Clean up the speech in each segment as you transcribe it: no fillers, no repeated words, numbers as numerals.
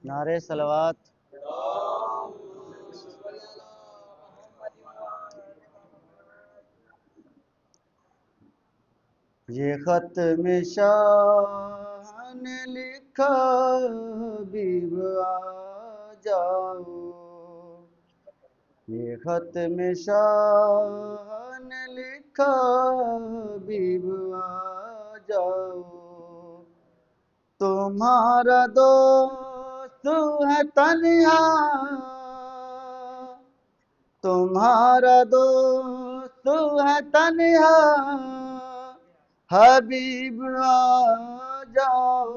نعرے صلوات. یہ خط میں شاہ نے لکھا حبیب آ جاؤ. یہ خط میں شاہ نے لکھا حبیب آ جاؤ. تمہارا دوست ہے تنہا، تمہارا دوست ہے تنہا، حبیب آ جاؤ.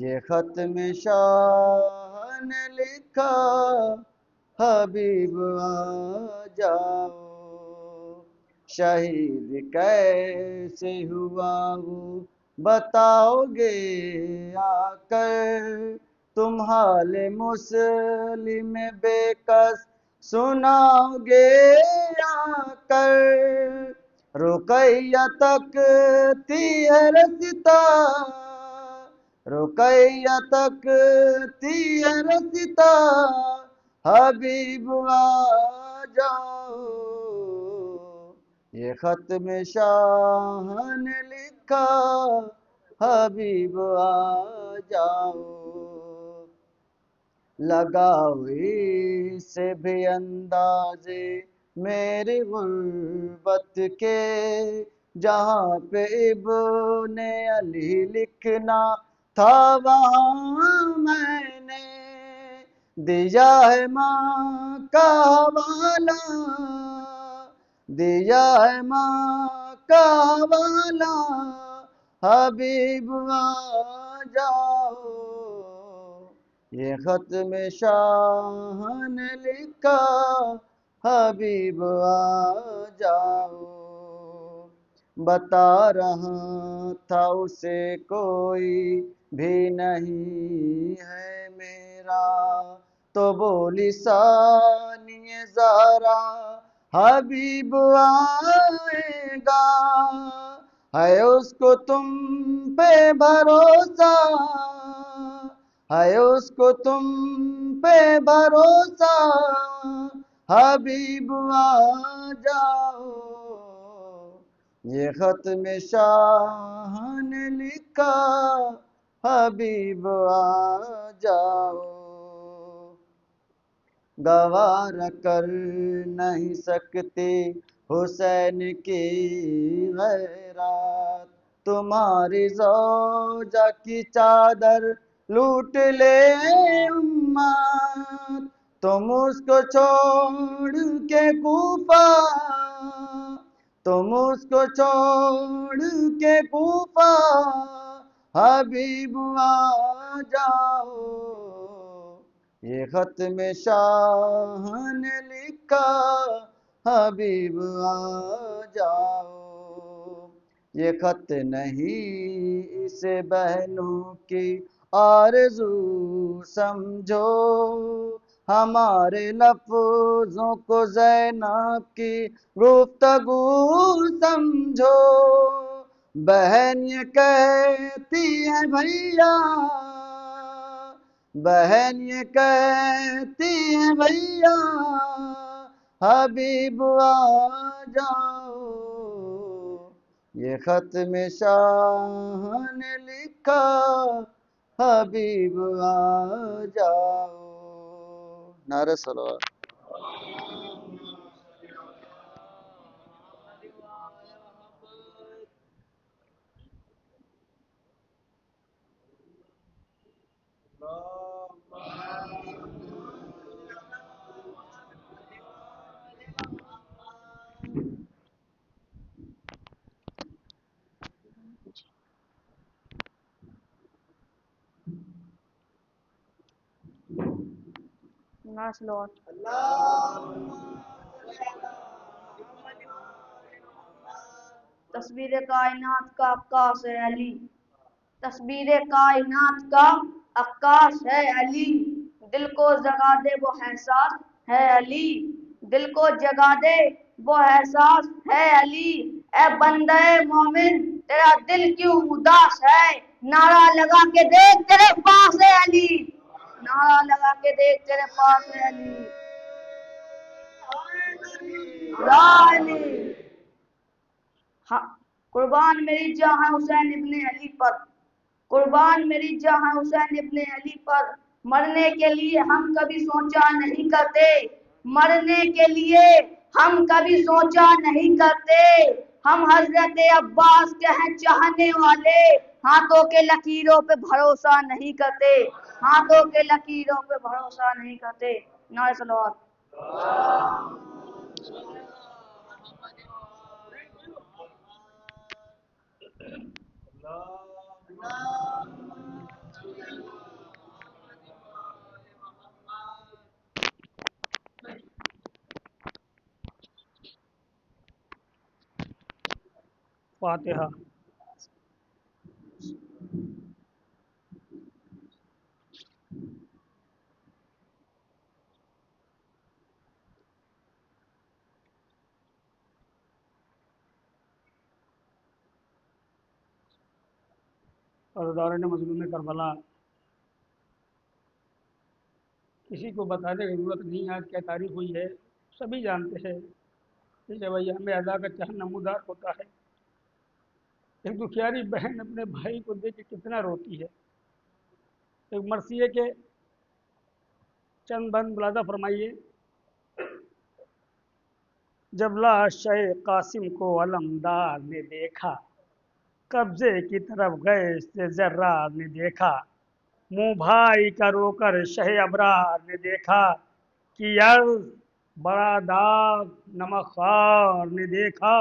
یہ خط میں شاہ نے لکھا حبیب آ جاؤ. شہید کیسے ہوا وہ بتاؤ گے آ کر، تم حال مسلم بے کس سناؤ گے آ کر. رقیہ تکتی ہے رستا، رقیہ تکتی ہے رستا، حبیب آ جاؤ. یہ خط میں شاہ نے لکھا حبیب آ جاؤ. لگاؤ اسے بھی اندازے میری غربت کے، جہاں پہ ابن علی لکھنا تھا وہاں میں نے دیا ہے ماں کا حوالہ، دیا ہے ماں کا حوالہ، حبیب آ جاؤ. یہ خط میں شاہ نے لکھا حبیب آ جاؤ. بتا رہا تھا اسے کوئی بھی نہیں ہے میرا، تو بولی ثانیہ زہرا حبیب آئے گا. ہے اس کو تم پہ بھروسہ، ہے اس کو تم پہ بھروسہ، حبیب آ جاؤ. یہ خط میں شاہ نے لکھا حبیب آ جاؤ. گوارا کر نہیں سکتے حسین کی غیرات، تمہاری زوجہ کی چادر لوٹ لے امت. تم اس کو چھوڑ کے کوفہ، تم اس کو چھوڑ کے کوفہ، حبیب آ جاؤ. یہ خط میں شاہ نے لکھا حبیب آ جاؤ. یہ خط نہیں اسے بہنوں کی آرزو سمجھو، ہمارے لفظوں کو زینب کی گفتگو سمجھو. بہن یہ کہتی ہے بھیا، بہن یہ کہتی ہے بھیا، حبیب آ جاؤ. یہ خط میں شاہ نے لکھا حبیب آ جاؤ. نعرہ صلوات. تصویر کائنات کا عکاس ہے علی، تصویر کائنات کا عکاس ہے علی، دل کو جگا دے وہ احساس ہے علی، دل کو جگا دے وہ احساس ہے علی، اے بندے مومن تیرا دل کیوں اداس ہے، نعرہ لگا کے دیکھ تیرے پاس ہے علی، نعرہ لگا کے دیکھ تیرے پاس ہے علی، یا علی۔ ہاں، قربان میری جاں ہے حسین ابن علی پر، قربان میری جاں ہے حسین ابن علی پر، مرنے کے لیے ہم کبھی سوچا نہیں کرتے، مرنے کے لیے ہم کبھی سوچا نہیں کرتے، ہم حضرت عباس کے ہیں چاہنے والے، ہاتھوں کے لکیروں پہ بھروسہ نہیں کرتے، ہاتھوں کے لکیروں پہ بھروسہ نہیں کرتے۔ نعرہ صلوات۔ فاتحہ۔ عزاداران مظلوم کربلا، کسی کو بتانے کی ضرورت نہیں آج کیا تاریخ ہوئی ہے، سبھی جانتے ہیں کہ جب ایام ادا کا چاہ نمودار ہوتا ہے، ایک دکھیاری بہن اپنے بھائی کو دیکھ کے کتنا روتی ہے۔ ایک مرثیے کے چند بند ملاحظہ فرمائیے۔ جب لاش قاسم کو علمدار نے دیکھا، قبضے کی طرف گئے سے ذرار نے دیکھا، منہ بھائی کا رو کر شہ ابرار نے دیکھا، کہ عرض بڑا داغ نمک خوار نے دیکھا،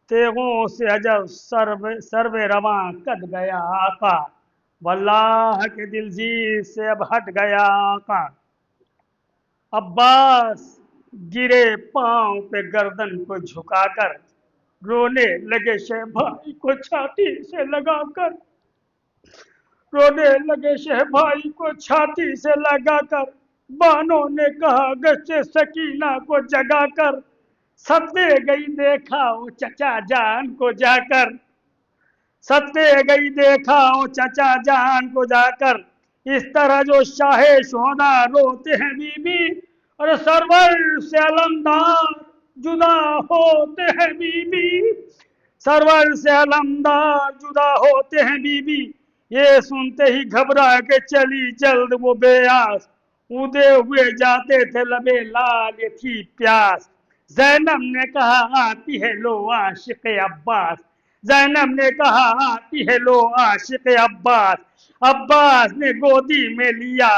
تیغوں سے عجب سرو رواں کٹ گیا آقا، واللہ کے دل زیر سے اب ہٹ گیا آقا۔ عباس گرے پاؤں پہ گردن کو جھکا کر، رونے لگے شہ بھائی کو چھاتی سے لگا کر، رونے لگے شہ بھائی کو چھاتی سے لگا کر، بانوں نے کہا گشت سکینہ کو جگا کر، ستے گئی دیکھا وہ چچا جان کو جا کر، ستے گئی دیکھا وہ چچا جان کو جا کر، اس طرح جو شاہ شہدا روتے ہیں بی بی، اور سرور سے علمدار جدا ہوتے ہیں بی بی، سرور سے علمدار جدا ہوتے ہیں بی بی، یہ سنتے ہی گھبرا کے چلی جلد وہ بے آس، اودے ہوئے جاتے تھے لبے لال یہ تھی پیاس، زینب نے کہا آتی ہے لو عاشق عباس، زینب نے کہا آتی ہے لو عاشق عباس، عباس نے گودی میں لیا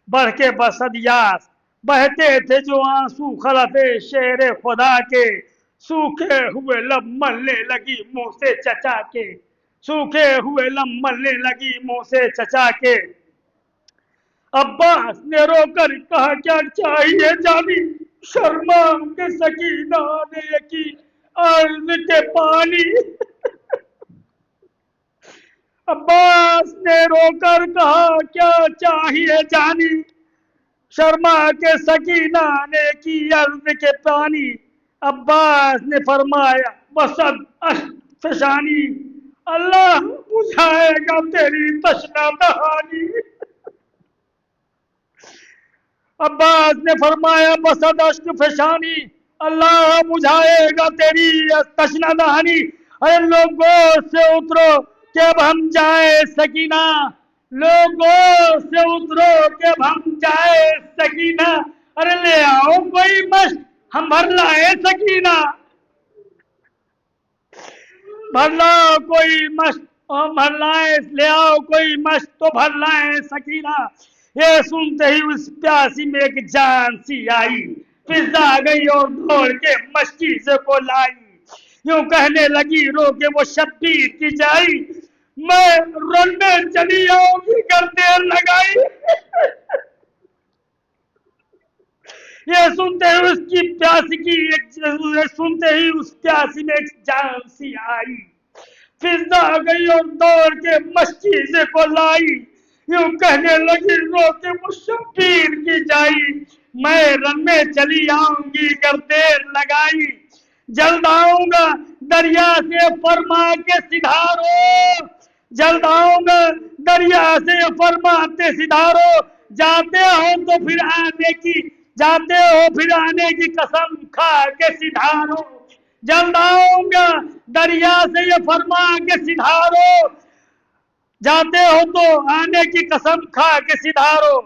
بڑھ کے بسدیاس، بہتے تھے جو آنسو خلف شیر خدا کے، سوکھے ہوئے لب ملنے لگی منہ سے چچا کے، سوکھے ہوئے لب ملنے لگی منہ سے چچا کے، عباس نے رو کر کہا کیا چاہیے جانی، شرما کے سکینہ نے کی عرض کے پانی، عباس نے رو کر کہا کیا چاہیے جانی، شرما کے سکینہ نے کی عرض کے پانی، عباس نے فرمایا بسد فشانی، اللہ بجھائے گا تیری تشنہ دہانی، عباس نے فرمایا بسد اشک فشانی، اللہ بجھائے گا تیری تشنہ دہانی، ارے لوگوں سے اترو کہ اب ہم جائے سکینہ، لوگوں سے اترو کہ اب ہم جائے سکینہ، ارے لے آؤ کوئی مشت ہم بھر لائے سکینہ، بھر لاؤ کوئی مشت بھر لائے، لے آؤ کوئی مشت تو بھر لائے سکینہ، یہ سنتے ہی اس پیاسی میں ایک جان سی آئی، فضا گئی اور دوڑ کے مشکیزے کو لائی، یوں کہنے لگی رو کے وہ شبیر کی جائی، میں رننے چلی آؤں گی گر دیر لگائی، یہ سنتے ہی اس کی پیاسی کی سنتے ہی اس پیاسی میں ایک جان سی آئی، فضا گئی اور دوڑ کے مشکیزے کو لائی، یوں کہنے لگی رو کے مشبیر کی جائی، میں رن میں چلی آؤں گی گر دیر لگائی، جلد آؤں گا دریا سے فرما کے سدھارو، جلد آؤں گا دریا سے فرماتے سدھارو، جاتے ہو تو پھر آنے کی، جاتے ہو پھر آنے کی قسم کھا کے سدھارو، جلد آؤں گا دریا سے یہ فرما کے سدھارو، جاتے ہو تو آنے کی قسم کھا کے سدھارو۔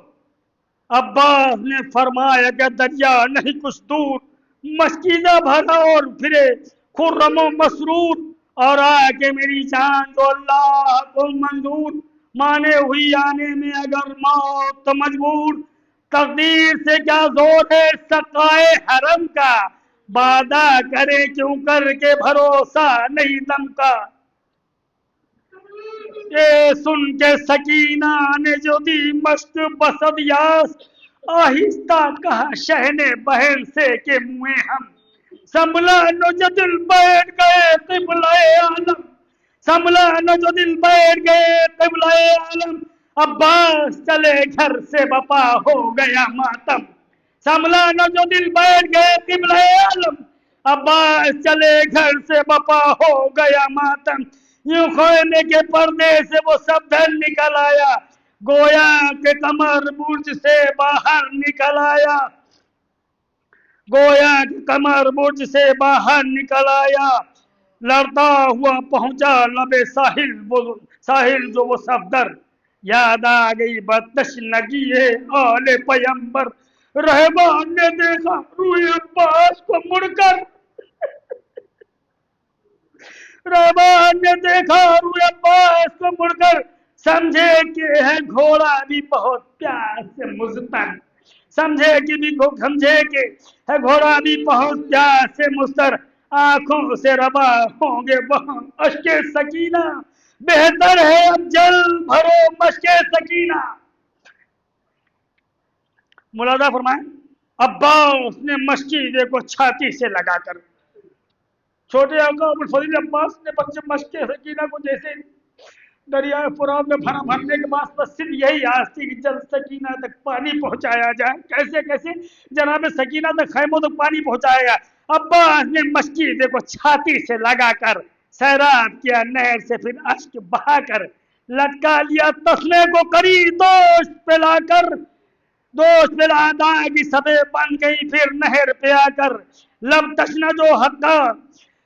عباس نے فرمایا کہ دریا نہیں کچھ دور، مشکیزہ بھرا اور پھرے خرم و مسرور، اور آ کے میری جان جو اللہ کو منظور، مانے ہوئی آنے میں اگر موت تو مجبور، تقدیر سے کیا زور ہے سقائے حرم کا، وعدہ کرے کیوں کر کے بھروسہ نہیں دم کا۔ یہ سن کے سکینہ نے جو دی مشق بسد یاس، آہستہ کہا شہنے بہن سے کہ منہ ہم، سنبھلا نو جو دل بیٹھ گئے قبلہ عالم، سنبھلا نو جو دل بیٹھ گئے قبلہ عالم، عباس چلے گھر سے بپا ہو گیا ماتم، سنبھلا نو جو دل بیٹھ گئے قبلہ عالم، عباس چلے گھر سے بپا ہو گیا ماتم، یوں خیمے کے پردے سے وہ سب دھر نکل آیا، گویا کہ قمر برج سے باہر نکل آیا، گویا کہ قمر برج سے باہر نکل آیا، لڑتا ہوا پہنچا لبے ساحل، وہ ساحل جو وہ صفدر، یاد آ گئی بدتشنگی آل پیمبر، رہبان نے دیکھا روئے عباس کو مڑ کر، رہبان نے دیکھا روئے عباس کو مڑ کر، سمجھے کہ ہے گھوڑا بھی بہت پیار سے مضطر، سمجھے کہ ہے گھوڑا بھی بہت پیار سے مضطر، آنکھوں سے روا ہوں گے وہاں اشک سکینہ، بہتر ہے اب جل بھرو مشک سکینہ۔ ملاحظہ فرمائیں، عباس نے مشکیزے کو چھاتی سے لگا کر، چھوٹے آقا ابوالفضل عباس نے بچے مشک سکینہ کو جیسے دریائے فرات میں بھرنے کے بعد بس صرف یہی آس تھی کہ جلد سکینہ تک پانی پہنچایا جائے، کیسے کیسے جناب سکینہ تک خیموں تک پانی پہنچایا گیا۔ عباس نے مشکیزے کو چھاتی سے لگا کر سیراب کیا نہر سے، پھر اشک بہا کر لٹکا لیا تسمے کو کری دوش پہ لا کر، دوش پہ لادا کی سبے بن گئی پھر نہر پہ آ کر، لب تشنہ جو حقا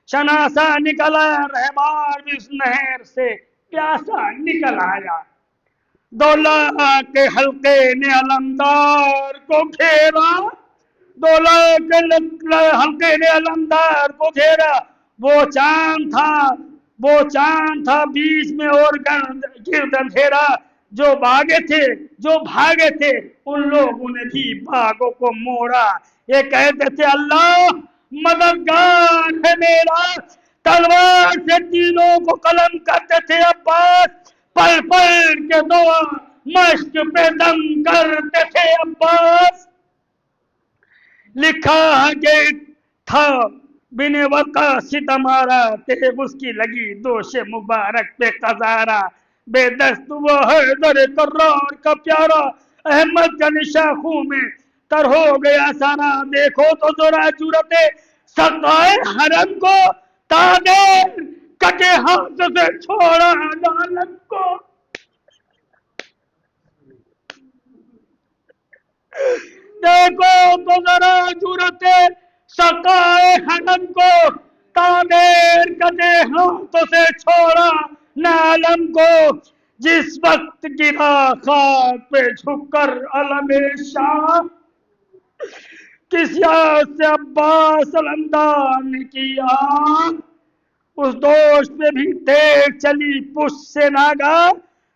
شناسا نکل آیا، رہبار بھی اس نہر سے پیاسا نکل آیا، دولا کے حلقے نے علمدار کو گھیرا، دولا کے حلقے نے علمدار کو گھیرا، وہ چاند تھا بیچ میں اور گرد اندھیرا، جو بھاگے تھے ان لوگوں نے بھی باغوں کو موڑا، یہ کہتے تھے اللہ مددگار ہے میرا، تلوار سے تینوں کو قلم کرتے تھے عباس، پل پل کے دعا مشق پہ دم کرتے تھے عباس، لکھا کہ تھا بن وقع ستمارا، تیغ اس کی لگی دوش مبارک پہ قذارا، بے دست وہ حیدر کرار کا پیارا، احمد کا نشاخوں میں تر ہو گیا سارا، دیکھو تو ذرا جرت سقائے حرم کو، تادیر کٹے ہاتھ سے چھوڑا عدالت کو، دیکھو تو ذرا جرت سقائے حرم کو، تادیر کٹے ہاتھ سے چھوڑا عالم کو، جس وقت گرا خاک پہ جھک کر علم شاہ، کس یاد سے عباس علمدار نے کی آن، اس دوش پہ بھی تیز چلی پشت سے ناگا،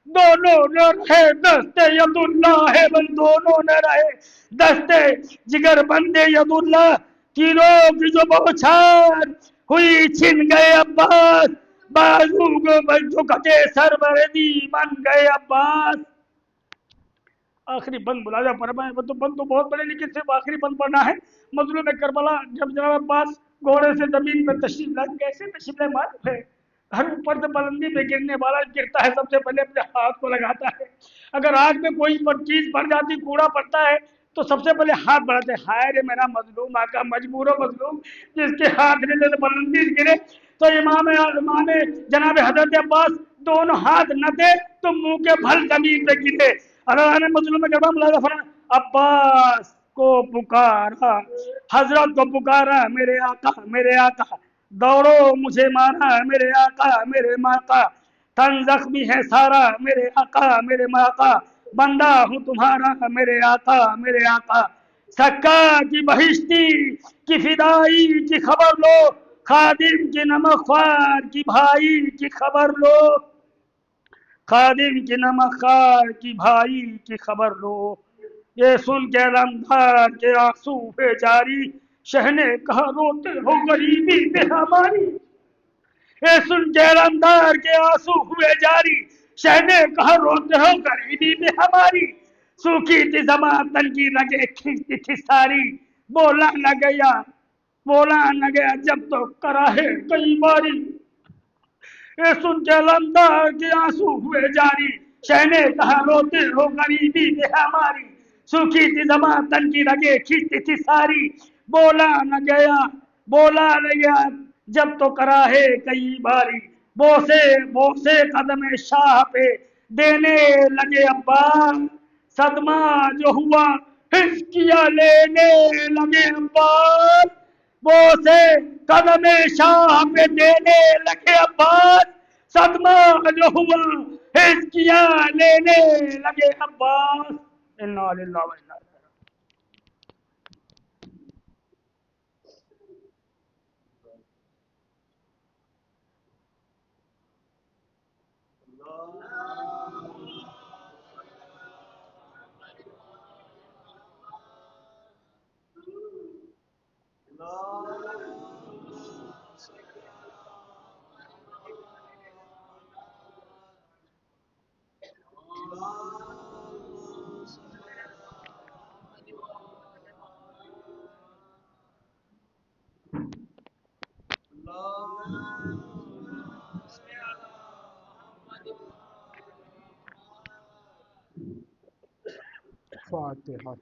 دونوں نہ رہے دستے ید اللہ بل، دونوں نہ رہے دستے جگر بندے ید اللہ، تینوں کی جو بوچھار ہوئی چھن گئے عباس، بازو کو جو کٹے سروردی بن گئے عباس۔ آخری بند ملاحظہ فرمائیں، وہ تو بند تو بہت بڑے لیکن صرف آخری بند پڑھنا ہے۔ مظلوم کربلا جب جناب عباس گھوڑے سے زمین پہ تشریف لائے، کیسے تشریف لائے معلوم ہے؟ ہر اوپر سے بلندی پہ گرنے والا گرتا ہے سب سے پہلے اپنے ہاتھ کو لگاتا ہے. اگر آگ میں کوئی چیز بڑھ جاتی، کوڑا پڑتا ہے، تو سب سے پہلے ہاتھ بڑھاتے ہیں. ہائے رے میرا مظلوم آقا، مجبور و مظلوم، جس کے ہاتھ میں سے بلندی گرے. تو امام جناب حضرت عباس دونوں ہاتھ نہ دے تو منہ کے بھل زمین پہ گرے. اللہ نے مظلوم کرام عباس کو پکارا، حضرت کو پکارا، میرے آقا میرے آقا، دوڑو مجھے مارا میرے آقا میرے آقا، تن زخمی ہے سارا میرے آقا میرے آقا، بندہ ہوں تمہارا میرے آقا میرے آقا. سکا کی بہشتی کی فدائی کی خبر لو، خادم کی نمک خوار کی بھائی کی خبر لو، خادم کی نمک خوار کی بھائی کی خبر لو. یہ سن کے علمدار کے آنسو ہوئے جاری، شہ نے کہا روتے ہو غریبی میں ہماری. یہ سن کے علمدار کے آنسو ہوئے جاری، شہ نے کہا روتے ہو غریبی میں ہماری. سوکھی تھی زبان تن کی رگیں کھینچتی تھی ساری، بولا نہ گیا بولا نہ گیا جب تو کرا ہے کئی باری. یہ سن کے علمدار کے آنسو ہوئے جاری، شہ نے کہا روتے ہو غریبی میں ہماری. سوکھی تھی زبان تن کی رگیں کھینچتی تھی ساری، بولا نہ گیا جب تو کرا ہے کئی باری. بوسے بوسے قدم شاہ پہ دینے لگے عباس، صدمہ جو ہوا حس کیا لینے لگے عباس. بوسے قدم شاہ پہ دینے لگے عباس، صدمہ جو ہوا حس کیا لینے لگے عباس. انا للہ و انا الیہ راجعون. فاتحہ.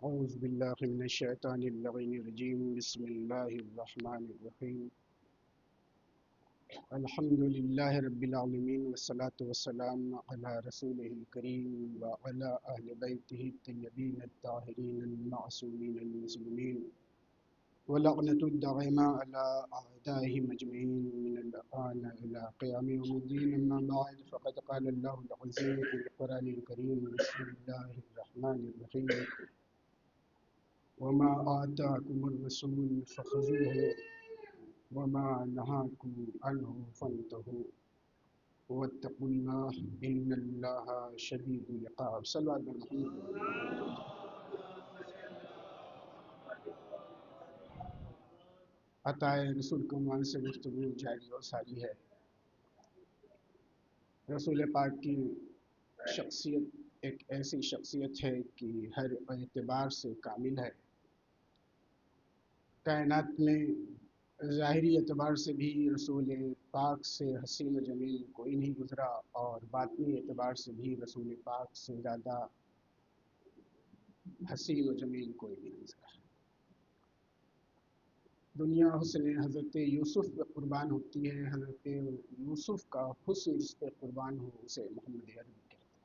اعوذ باللہ من الشیطان اللعین الرجیم. بسم اللہ الرحمن الرحیم. الحمد للہ رب العالمین والصلاة والسلام علی رسولہ الکریم وعلی اہل بیتہ الطیبین الطاہرین المعصومین المسلمین، ولعنۃ الدائمہ علی اعدائہم اجمعین من الآن الی قیام یوم الدین. اما بعد فقد قال اللہ العظیم فی القرآن الکریم. بسم اللہ الرحمن الرحیم. وما آتاکم الرسول فخذوه وما نهاکم عنه فانتهوا واتقوا اللہ ان اللہ شدید العقاب. صلوات محمد. عطائے رسول کے عنوان سے گفتگو جاری اور ساری ہے. رسول پاک کی شخصیت ایک ایسی شخصیت ہے کہ ہر اعتبار سے کامل ہے. کائنات میں ظاہری اعتبار سے بھی رسول پاک سے حسین و جمیل کوئی نہیں گزرا، اور باطنی اعتبار سے بھی رسول پاک سے زیادہ حسین و جمیل کوئی نہیں گزرا. دنیا حسن حضرت یوسف پہ قربان ہوتی ہے، حضرت یوسف کا حسن جس پہ قربان ہو اسے محمد عربی کہتے ہیں.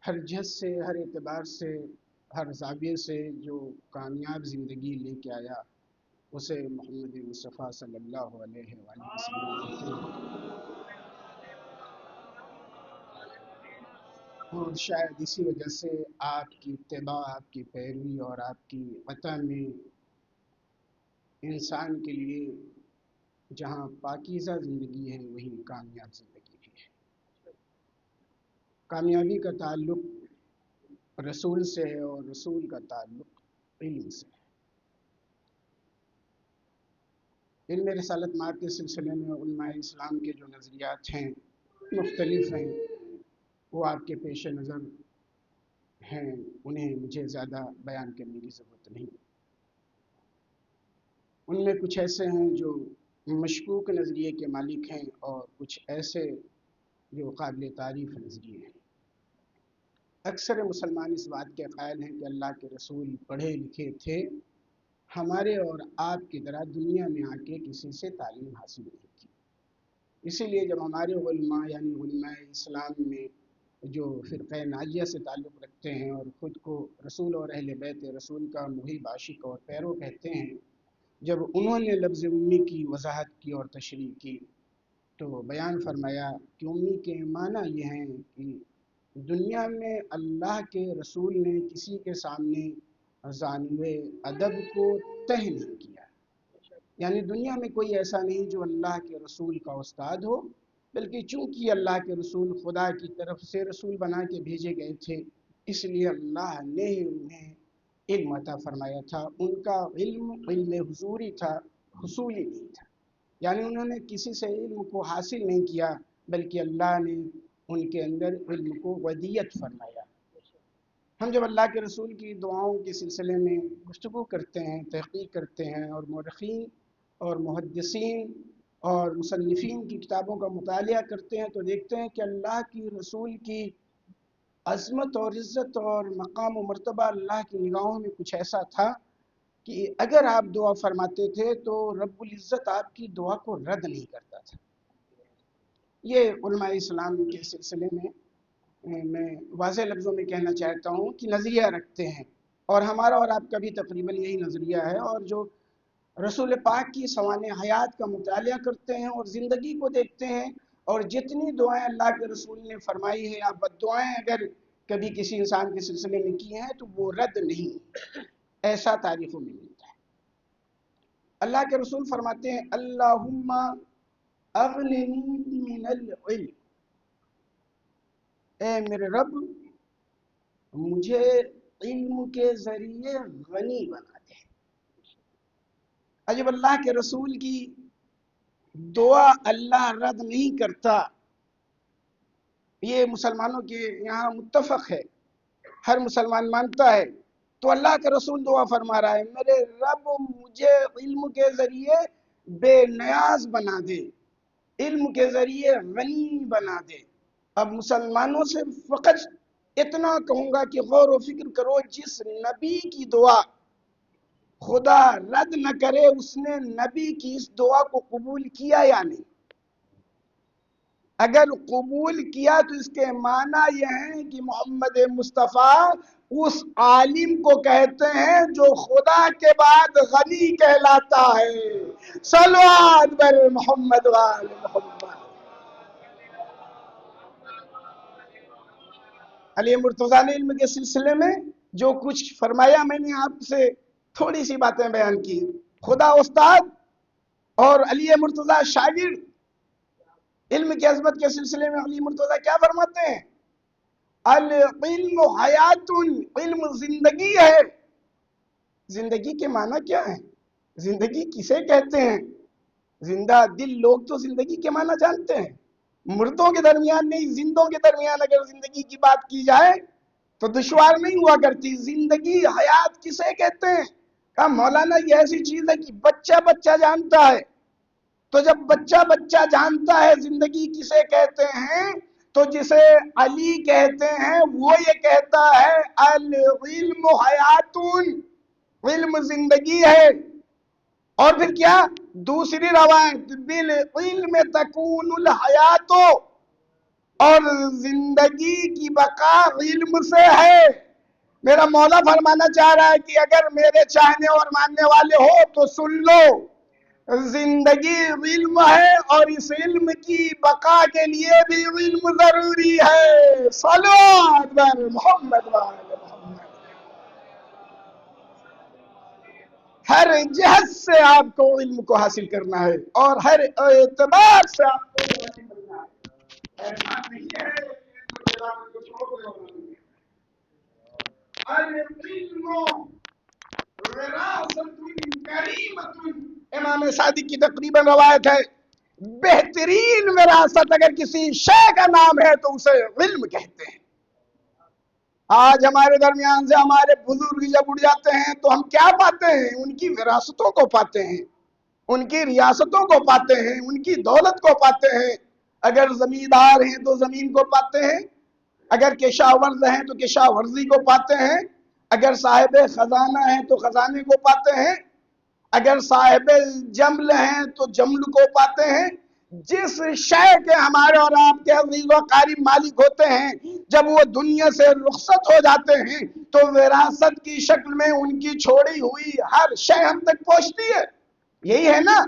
ہر جہت سے، ہر اعتبار سے، ہر زاویے سے جو کامیاب زندگی لے کے آیا اسے محمد مصطفیٰ صلی اللہ علیہ وآلہ وسلم کہتے ہیں. اور شاید اسی وجہ سے آپ کی اتباع، آپ کی پیروی اور آپ کی عطا میں انسان کے لیے جہاں پاکیزہ زندگی ہے وہیں کامیاب زندگی بھی ہے. کامیابی کا تعلق رسول سے ہے اور رسول کا تعلق علم سے ہے۔ علم رسالت مآب کے سلسلے میں علماء اسلام کے جو نظریات ہیں مختلف ہیں، وہ آپ کے پیش نظر ہیں، انہیں مجھے زیادہ بیان کرنے کی ضرورت نہیں۔ ان میں کچھ ایسے ہیں جو مشکوک نظریے کے مالک ہیں اور کچھ ایسے جو قابل تعریف نظریے ہیں۔ اکثر مسلمان اس بات کے قائل ہیں کہ اللہ کے رسول پڑھے لکھے تھے، ہمارے اور آپ کی طرح دنیا میں آ کے کسی سے تعلیم حاصل نہیں کی۔ اسی لیے جب ہمارے علماء یعنی علماء اسلام میں جو فرقہ ناجیہ سے تعلق رکھتے ہیں اور خود کو رسول اور اہل بیت رسول کا محب عاشق اور پیرو کہتے ہیں، جب انہوں نے لفظ امی کی وضاحت کی اور تشریح کی تو بیان فرمایا کہ امی کے معنی یہ ہیں کہ دنیا میں اللہ کے رسول نے کسی کے سامنے جانب ادب کو تہ نہیں کیا، یعنی دنیا میں کوئی ایسا نہیں جو اللہ کے رسول کا استاد ہو، بلکہ چونکہ اللہ کے رسول خدا کی طرف سے رسول بنا کے بھیجے گئے تھے، اس لیے اللہ نے انہیں علم عطا فرمایا تھا۔ ان کا علم حضوری تھا، حصولی نہیں تھا، یعنی انہوں نے کسی سے علم کو حاصل نہیں کیا، بلکہ اللہ نے ان کے اندر علم کو ودیت فرمایا۔ ہم جب اللہ کے رسول کی دعاؤں کے سلسلے میں گفتگو کرتے ہیں، تحقیق کرتے ہیں اور مورخین اور محدثین اور مصنفین کی کتابوں کا مطالعہ کرتے ہیں تو دیکھتے ہیں کہ اللہ کی رسول کی عظمت اور عزت اور مقام و مرتبہ اللہ کی نگاہوں میں کچھ ایسا تھا کہ اگر آپ دعا فرماتے تھے تو رب العزت آپ کی دعا کو رد نہیں کرتا تھا۔ یہ علماء اسلام کے سلسلے میں میں واضح لفظوں میں کہنا چاہتا ہوں کہ نظریہ رکھتے ہیں، اور ہمارا اور آپ کا بھی تقریباً یہی نظریہ ہے، اور جو رسول پاک کی سوانح حیات کا مطالعہ کرتے ہیں اور زندگی کو دیکھتے ہیں، اور جتنی دعائیں اللہ کے رسول نے فرمائی ہیں یا بد دعائیں اگر کبھی کسی انسان کے سلسلے میں کی ہیں تو وہ رد نہیں، ایسا تاریخوں میں ملتا ہے۔ اللہ کے رسول فرماتے ہیں اللہم اغننی من العلم، اے میرے رب مجھے علم کے ذریعے غنی بنا دے۔ جب اللہ کے رسول کی دعا اللہ رد نہیں کرتا، یہ مسلمانوں کے یہاں متفق ہے، ہر مسلمان مانتا ہے، تو اللہ کے رسول دعا فرما رہا ہے میرے رب مجھے علم کے ذریعے بے نیاز بنا دے، علم کے ذریعے غنی بنا دے۔ اب مسلمانوں سے فقط اتنا کہوں گا کہ غور و فکر کرو، جس نبی کی دعا خدا رد نہ کرے اس نے نبی کی اس دعا کو قبول کیا یا نہیں؟ اگر قبول کیا تو اس کے معنی یہ ہے کہ محمد مصطفیٰ اس عالم کو کہتے ہیں جو خدا کے بعد غنی کہلاتا ہے۔ صلوات بر محمد وآل محمد۔ علی مرتضیٰ نے علم کے سلسلے میں جو کچھ فرمایا میں نے آپ سے تھوڑی سی باتیں بیان کی۔ خدا استاد اور علی مرتضیٰ شاگرد، علم کی عظمت کے سلسلے میں علی مرتضیٰ کیا فرماتے ہیں؟ العلم حیات، علم زندگی ہے۔ زندگی کے معنی کیا ہے؟ زندگی کسے کہتے ہیں؟ زندہ دل لوگ تو زندگی کے معنی جانتے ہیں، مردوں کے درمیان نہیں، زندوں کے درمیان اگر زندگی کی بات کی جائے تو دشوار نہیں ہوا کرتی۔ زندگی حیات کسے کہتے ہیں؟ کہا مولانا یہ ایسی چیز ہے کہ بچہ بچہ جانتا ہے، تو جب بچہ بچہ جانتا ہے زندگی کسے کہتے ہیں تو جسے علی کہتے ہیں وہ یہ کہتا ہے العلم حیات، علم زندگی ہے۔ اور پھر کیا؟ دوسری روایت بالعلم تکون الحیات، اور زندگی کی بقا علم سے ہے۔ میرا مولا فرمانا چاہ رہا ہے کہ اگر میرے چاہنے اور ماننے والے ہو تو سن لو، زندگی علم ہے اور اس علم کی بقا کے لیے بھی علم ضروری ہے۔ صلوات بر محمد وآل محمد۔ ہر جہت سے آپ کو علم کو حاصل کرنا ہے اور ہر اعتبار سے آپ کو حاصل کرنا ہے۔ ایسا نہیں ہے امام صادق کی تقریباً روایت ہے بہترین وراثت اگر کسی شے کا نام ہے تو اسے علم کہتے ہیں. آج ہمارے درمیان سے ہمارے بزرگ جب اٹھ جاتے ہیں تو ہم کیا پاتے ہیں؟ ان کی وراثتوں کو پاتے ہیں، ان کی ریاستوں کو پاتے ہیں، ان کی دولت کو پاتے ہیں. اگر زمیندار ہیں تو زمین کو پاتے ہیں، اگر کشاورز ہیں تو کشاورزی کو پاتے ہیں، اگر صاحب خزانہ ہیں تو خزانے کو پاتے ہیں، اگر صاحب جمل ہیں تو جمل کو پاتے ہیں. جس شے کے ہمارے اور آپ کے عزیز و قریب مالک ہوتے ہیں جب وہ دنیا سے رخصت ہو جاتے ہیں تو وراثت کی شکل میں ان کی چھوڑی ہوئی ہر شے ہم تک پہنچتی ہے. یہی ہے نا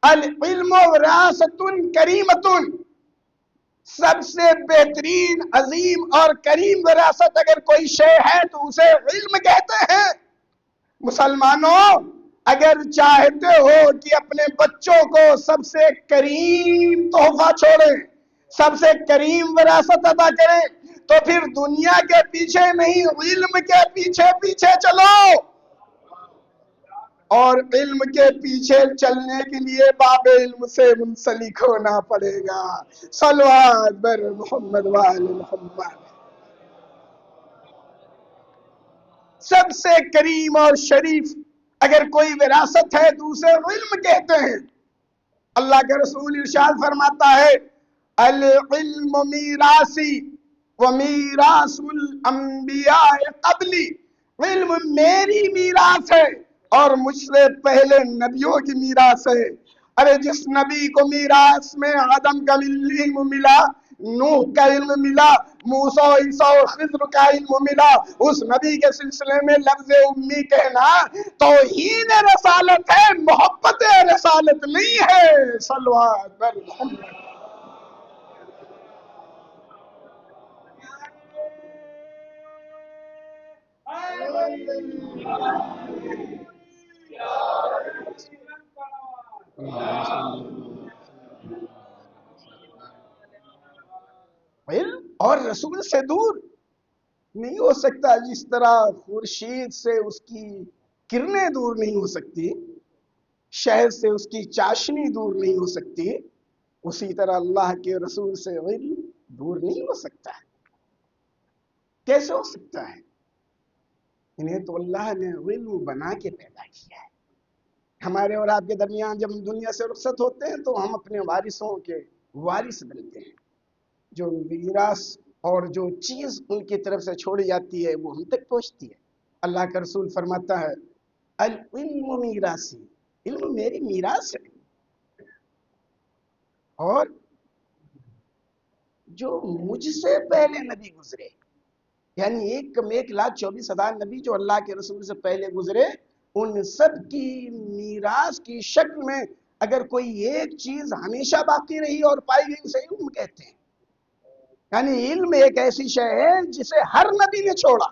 العلم وراثت کریمت. سب سے بہترین عظیم اور کریم وراثت اگر کوئی شے ہے تو اسے علم کہتے ہیں. مسلمانوں اگر چاہتے ہو کہ اپنے بچوں کو سب سے کریم تحفہ چھوڑیں، سب سے کریم وراثت عطا کریں تو پھر دنیا کے پیچھے نہیں علم کے پیچھے پیچھے چلو. اور علم کے پیچھے چلنے کے لیے باب علم سے منسلک ہونا پڑے گا. صلوات بر محمد وآل محمد. سب سے کریم اور شریف اگر کوئی وراثت ہے تو اسے علم کہتے ہیں. اللہ کے رسول ارشاد فرماتا ہے العلم میراثی ومیراث الانبیاء قبلی. علم میری میراث ہے اور مجھ سے پہلے نبیوں کی میراث ہے. ارے جس نبی کو میراث میں آدم کا علم ملا، نوح کا علم ملا، موسیٰ عیسیٰ اور خضر کا علم ملا، اس نبی کے سلسلے میں لفظ امی کہنا توہین رسالت ہے، محبت رسالت نہیں ہے. صلوات بر محمد. علم اور رسول سے دور نہیں ہو سکتا. جس طرح خورشید سے اس کی کرنیں دور نہیں ہو سکتی، شہد سے اس کی چاشنی دور نہیں ہو سکتی، اسی طرح اللہ کے رسول سے علم دور نہیں ہو سکتا ہے. کیسے ہو سکتا ہے؟ انہیں تو اللہ نے علم بنا کے پیدا کیا ہے. ہمارے اور آپ کے درمیان جب ہم دنیا سے رخصت ہوتے ہیں تو ہم اپنے وارثوں کے وارث بنتے ہیں. جو میراث اور جو چیز ان کی طرف سے چھوڑی جاتی ہے وہ ہم تک پہنچتی ہے. اللہ کا رسول فرماتا ہے العلم میراثی، علم میری میراث ہے. اور جو مجھ سے پہلے نبی گزرے، یعنی 1,24,000 نبی جو اللہ کے رسول سے پہلے گزرے، ان سب کی میراث کی شکل میں اگر کوئی ایک چیز ہمیشہ باقی رہی اور پائی گئی اسے علم کہتے ہیں. یعنی علم ایک ایسی شے ہے جسے ہر نبی نے چھوڑا،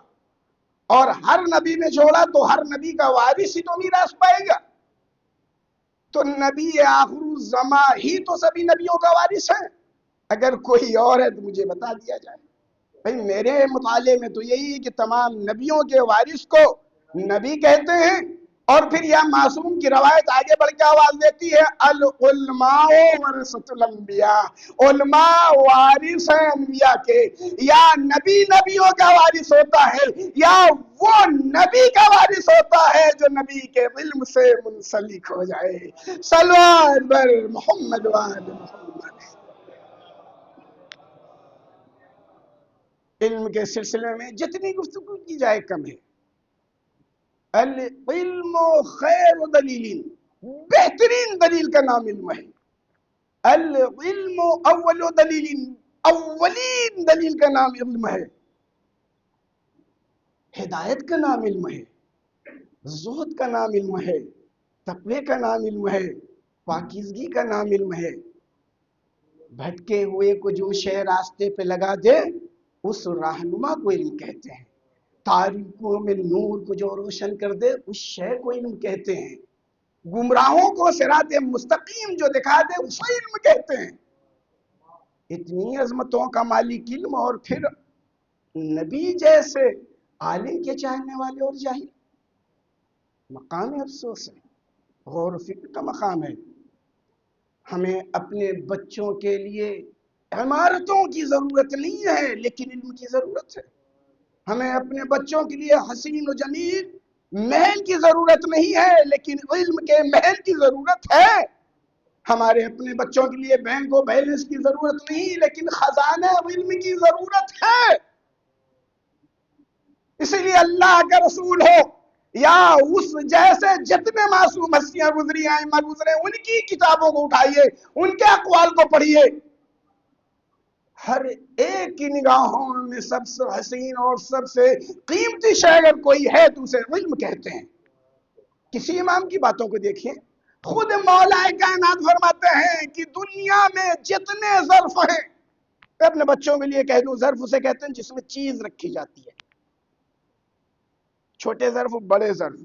اور ہر نبی نے چھوڑا تو ہر نبی کا وارث ہی تو میراث پائے گا. تو نبی آخر الزمان ہی تو سبھی نبیوں کا وارث ہے. اگر کوئی اور ہے تو مجھے بتا دیا جائے. بھئی میرے مطالعے میں تو یہی ہے کہ تمام نبیوں کے وارث کو نبی کہتے ہیں. اور پھر یہ معصوم کی روایت آگے بڑھ کے آواز دیتی ہے العلماء ورثۃ الانبیاء. علماء وارث ہیں انبیاء کے. یا نبی نبیوں کا وارث ہوتا ہے یا وہ نبی کا وارث ہوتا ہے جو نبی کے علم سے منسلک ہو جائے. صلوات بر محمد وآل محمد. علم کے سلسلے میں جتنی گفتگو کی جائے کم ہے. العلم خیر دلیل، بہترین دلیل کا نام علم ہے. العلم اول دلیل، اولین دلیل کا نام علم ہے. ہدایت کا نام علم ہے، زہد کا نام علم ہے، تقوی کا نام علم ہے، پاکیزگی کا نام علم ہے. بھٹکے ہوئے کو جو شے راستے پہ لگا دے اس رہنما کو علم کہتے ہیں. تاریکوں میں نور کو جو روشن کر دے اس شے کو علم کہتے ہیں. گمراہوں کو صراط مستقیم جو دکھا دے اسے علم کہتے ہیں. اتنی عظمتوں کا مالک علم اور پھر نبی جیسے عالم کے چاہنے والے اور جاہل. مقام افسوس ہے، غور و فکر کا مقام ہے. ہمیں اپنے بچوں کے لیے عمارتوں کی ضرورت نہیں ہے لیکن علم کی ضرورت ہے. ہمیں اپنے بچوں کے لیے حسین و جمیل محل کی ضرورت نہیں ہے لیکن علم کے محل کی ضرورت ہے. ہمارے اپنے بچوں کے لیے بینک و بیلنس کی ضرورت نہیں لیکن خزانہ علم کی ضرورت ہے. اسی لیے اللہ کا رسول ہو یا اس جیسے جتنے معصوم ہستیاں گزری آئمہ گزرے ان کی کتابوں کو اٹھائیے، ان کے اقوال کو پڑھیے. ہر ایک کی نگاہوں میں سب سے حسین اور سب سے قیمتی شے اگر کوئی ہے تو اسے علم کہتے ہیں. کسی امام کی باتوں کو دیکھیں، خود مولا کائنات فرماتے ہیں کہ دنیا میں جتنے ظرف ہیں، میں اپنے بچوں کے لیے کہہ دوں ظرف اسے کہتے ہیں جس میں چیز رکھی جاتی ہے. چھوٹے ظرف، بڑے ظرف،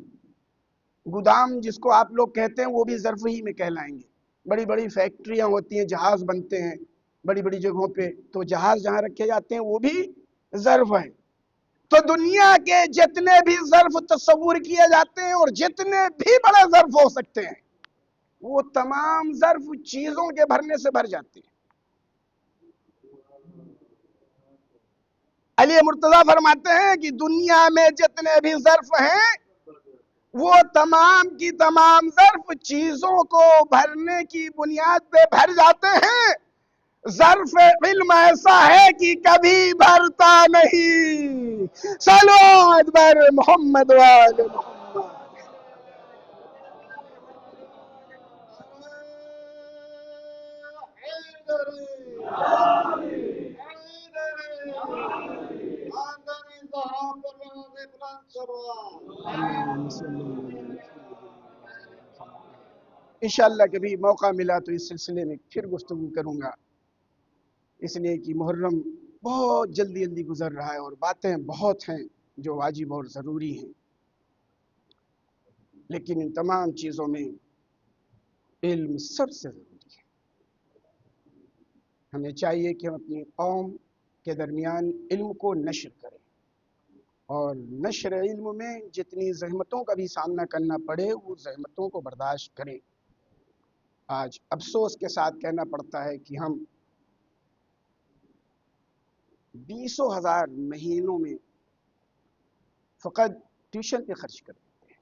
گودام جس کو آپ لوگ کہتے ہیں وہ بھی ظرف ہی میں کہلائیں گے. بڑی بڑی فیکٹریاں ہوتی ہیں، جہاز بنتے ہیں بڑی بڑی جگہوں پہ، تو جہاز جہاں رکھے جاتے ہیں وہ بھی ظرف ہیں. تو دنیا کے جتنے بھی ظرف تصور کیے جاتے ہیں اور جتنے بھی بڑے ظرف ہو سکتے ہیں وہ تمام ظرف چیزوں کے بھرنے سے بھر جاتے ہیں. علی مرتضیٰ فرماتے ہیں کہ دنیا میں جتنے بھی ظرف ہیں وہ تمام کی تمام ظرف چیزوں کو بھرنے کی بنیاد پہ بھر جاتے ہیں. ظرف علم ایسا ہے کہ کبھی بھرتا نہیں. صلوات بر محمد وآل محمد. انشاءاللہ کبھی موقع ملا تو اس سلسلے میں پھر گفتگو کروں گا، اس لیے کہ محرم بہت جلدی جلدی گزر رہا ہے اور باتیں بہت ہیں جو واجب اور ضروری ہیں، لیکن ان تمام چیزوں میں علم سب سے ضروری ہے. ہمیں چاہیے کہ ہم اپنی قوم کے درمیان علم کو نشر کریں اور نشر علم میں جتنی زحمتوں کا بھی سامنا کرنا پڑے وہ زحمتوں کو برداشت کریں. آج افسوس کے ساتھ کہنا پڑتا ہے کہ ہم 20,000 مہینوں میں فقط ٹیوشن پہ خرچ کر دیتے ہیں.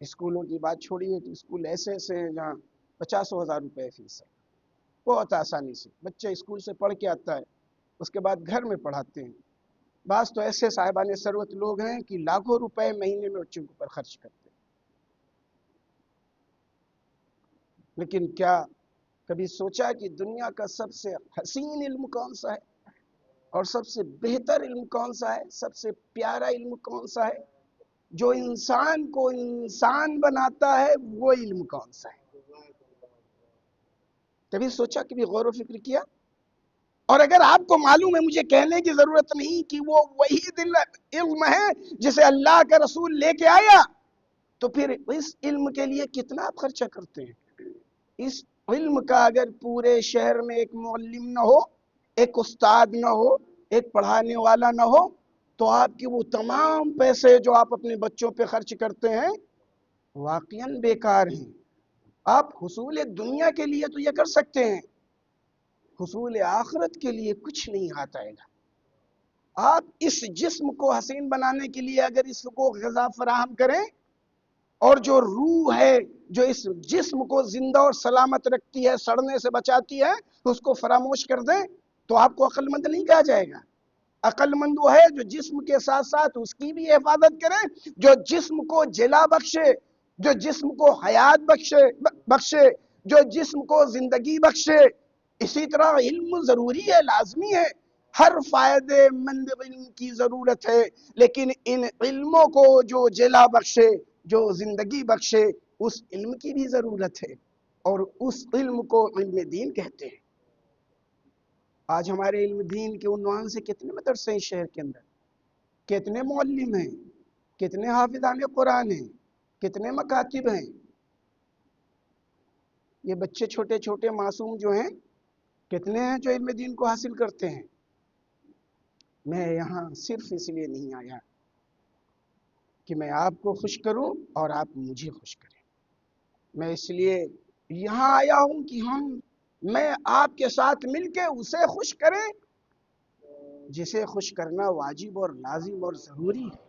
اسکولوں کی بات چھوڑیے تو اسکول ایسے ایسے ہیں جہاں 50,000 روپے فیس ہے. بہت آسانی سے بچہ اسکول سے پڑھ کے آتا ہے، اس کے بعد گھر میں پڑھاتے ہیں. بعض تو ایسے صاحبان ثروت لوگ ہیں کہ لاکھوں روپے مہینے میں بچوں کے اوپر خرچ کرتے ہیں. لیکن کیا کبھی سوچا کہ دنیا کا سب سے حسین علم کون سا ہے اور سب سے بہتر علم کون سا ہے، سب سے پیارا علم کون سا ہے، جو انسان کو انسان بناتا ہے وہ علم کون سا ہے؟ کبھی سوچا، کبھی غور و فکر کیا؟ اور اگر آپ کو معلوم ہے، مجھے کہنے کی ضرورت نہیں کہ وہ وہی علم ہے جسے اللہ کا رسول لے کے آیا، تو پھر اس علم کے لیے کتنا آپ خرچہ کرتے ہیں؟ اس علم کا اگر پورے شہر میں ایک معلم نہ ہو، ایک استاد نہ ہو، ایک پڑھانے والا نہ ہو، تو آپ کی وہ تمام پیسے جو آپ اپنے بچوں پہ خرچ کرتے ہیں واقعاً بیکار ہیں. آپ حصول دنیا کے لیے تو یہ کر سکتے ہیں، حصول آخرت کے لیے کچھ نہیں ہاتھ آئے گا. آپ اس جسم کو حسین بنانے کے لیے اگر اس کو غذا فراہم کریں اور جو روح ہے جو اس جسم کو زندہ اور سلامت رکھتی ہے، سڑنے سے بچاتی ہے، اس کو فراموش کر دیں تو آپ کو عقل مند نہیں کہا جائے گا. عقل مند وہ ہے جو جسم کے ساتھ ساتھ اس کی بھی حفاظت کرے، جو جسم کو جلا بخشے، جو جسم کو حیات بخشے، جو جسم کو زندگی بخشے. اسی طرح علم ضروری ہے، لازمی ہے. ہر فائدے مند علم کی ضرورت ہے، لیکن ان علموں کو جو جلا بخشے، جو زندگی بخشے، اس علم کی بھی ضرورت ہے، اور اس علم کو علم دین کہتے ہیں. آج ہمارے علم دین کے عنوان سے کتنے مدرسے ہیں شہر کے اندر، کتنے معلم ہیں، کتنے حافظان قرآن ہیں، کتنے مکاتب ہیں. یہ بچے چھوٹے چھوٹے معصوم جو ہیں کتنے ہیں جو علم دین کو حاصل کرتے ہیں؟ میں یہاں صرف اس لیے نہیں آیا کہ میں آپ کو خوش کروں اور آپ مجھے خوش کریں، میں اس لیے یہاں آیا ہوں کہ میں آپ کے ساتھ مل کے اسے خوش کریں جسے خوش کرنا واجب اور لازم اور ضروری ہے،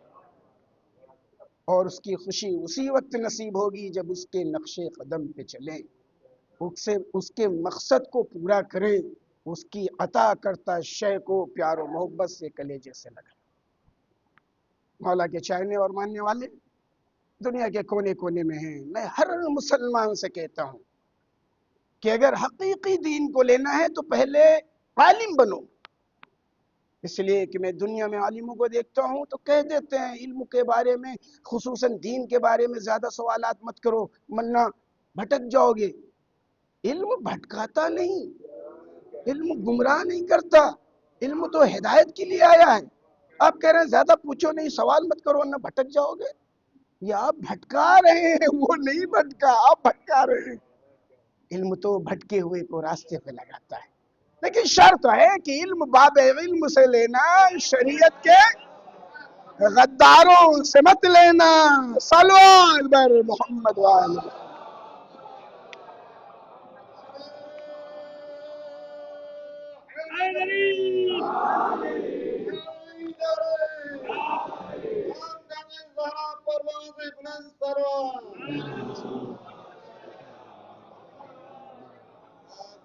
اور اس کی خوشی اسی وقت نصیب ہوگی جب اس کے نقش قدم پہ چلیں، اس کے مقصد کو پورا کریں، اس کی عطا کرتا شے کو پیار و محبت سے کلیجے سے لگائیں۔ مولا کے چاہنے اور ماننے والے دنیا کے کونے کونے میں ہیں۔ میں ہر مسلمان سے کہتا ہوں کہ اگر حقیقی دین کو لینا ہے تو پہلے عالم بنو، اس لیے کہ میں دنیا میں عالموں کو دیکھتا ہوں تو کہہ دیتے ہیں علم کے بارے میں، خصوصاً دین کے بارے میں زیادہ سوالات مت کرو ورنہ بھٹک جاؤ گے۔ علم بھٹکاتا نہیں، علم گمراہ نہیں کرتا، علم تو ہدایت کے لیے آیا ہے۔ آپ کہہ رہے ہیں زیادہ پوچھو نہیں، سوال مت کرو ورنہ بھٹک جاؤ گے، یا آپ بھٹکا رہے ہیں، وہ نہیں بھٹکا، آپ بھٹکا رہے ہیں۔ علم تو بھٹکے ہوئے کو راستے پہ لگاتا ہے، لیکن شرط ہے کہ علم باب علم سے لینا، شریعت کے غداروں سے مت لینا۔ صلو علی محمد وآلہ۔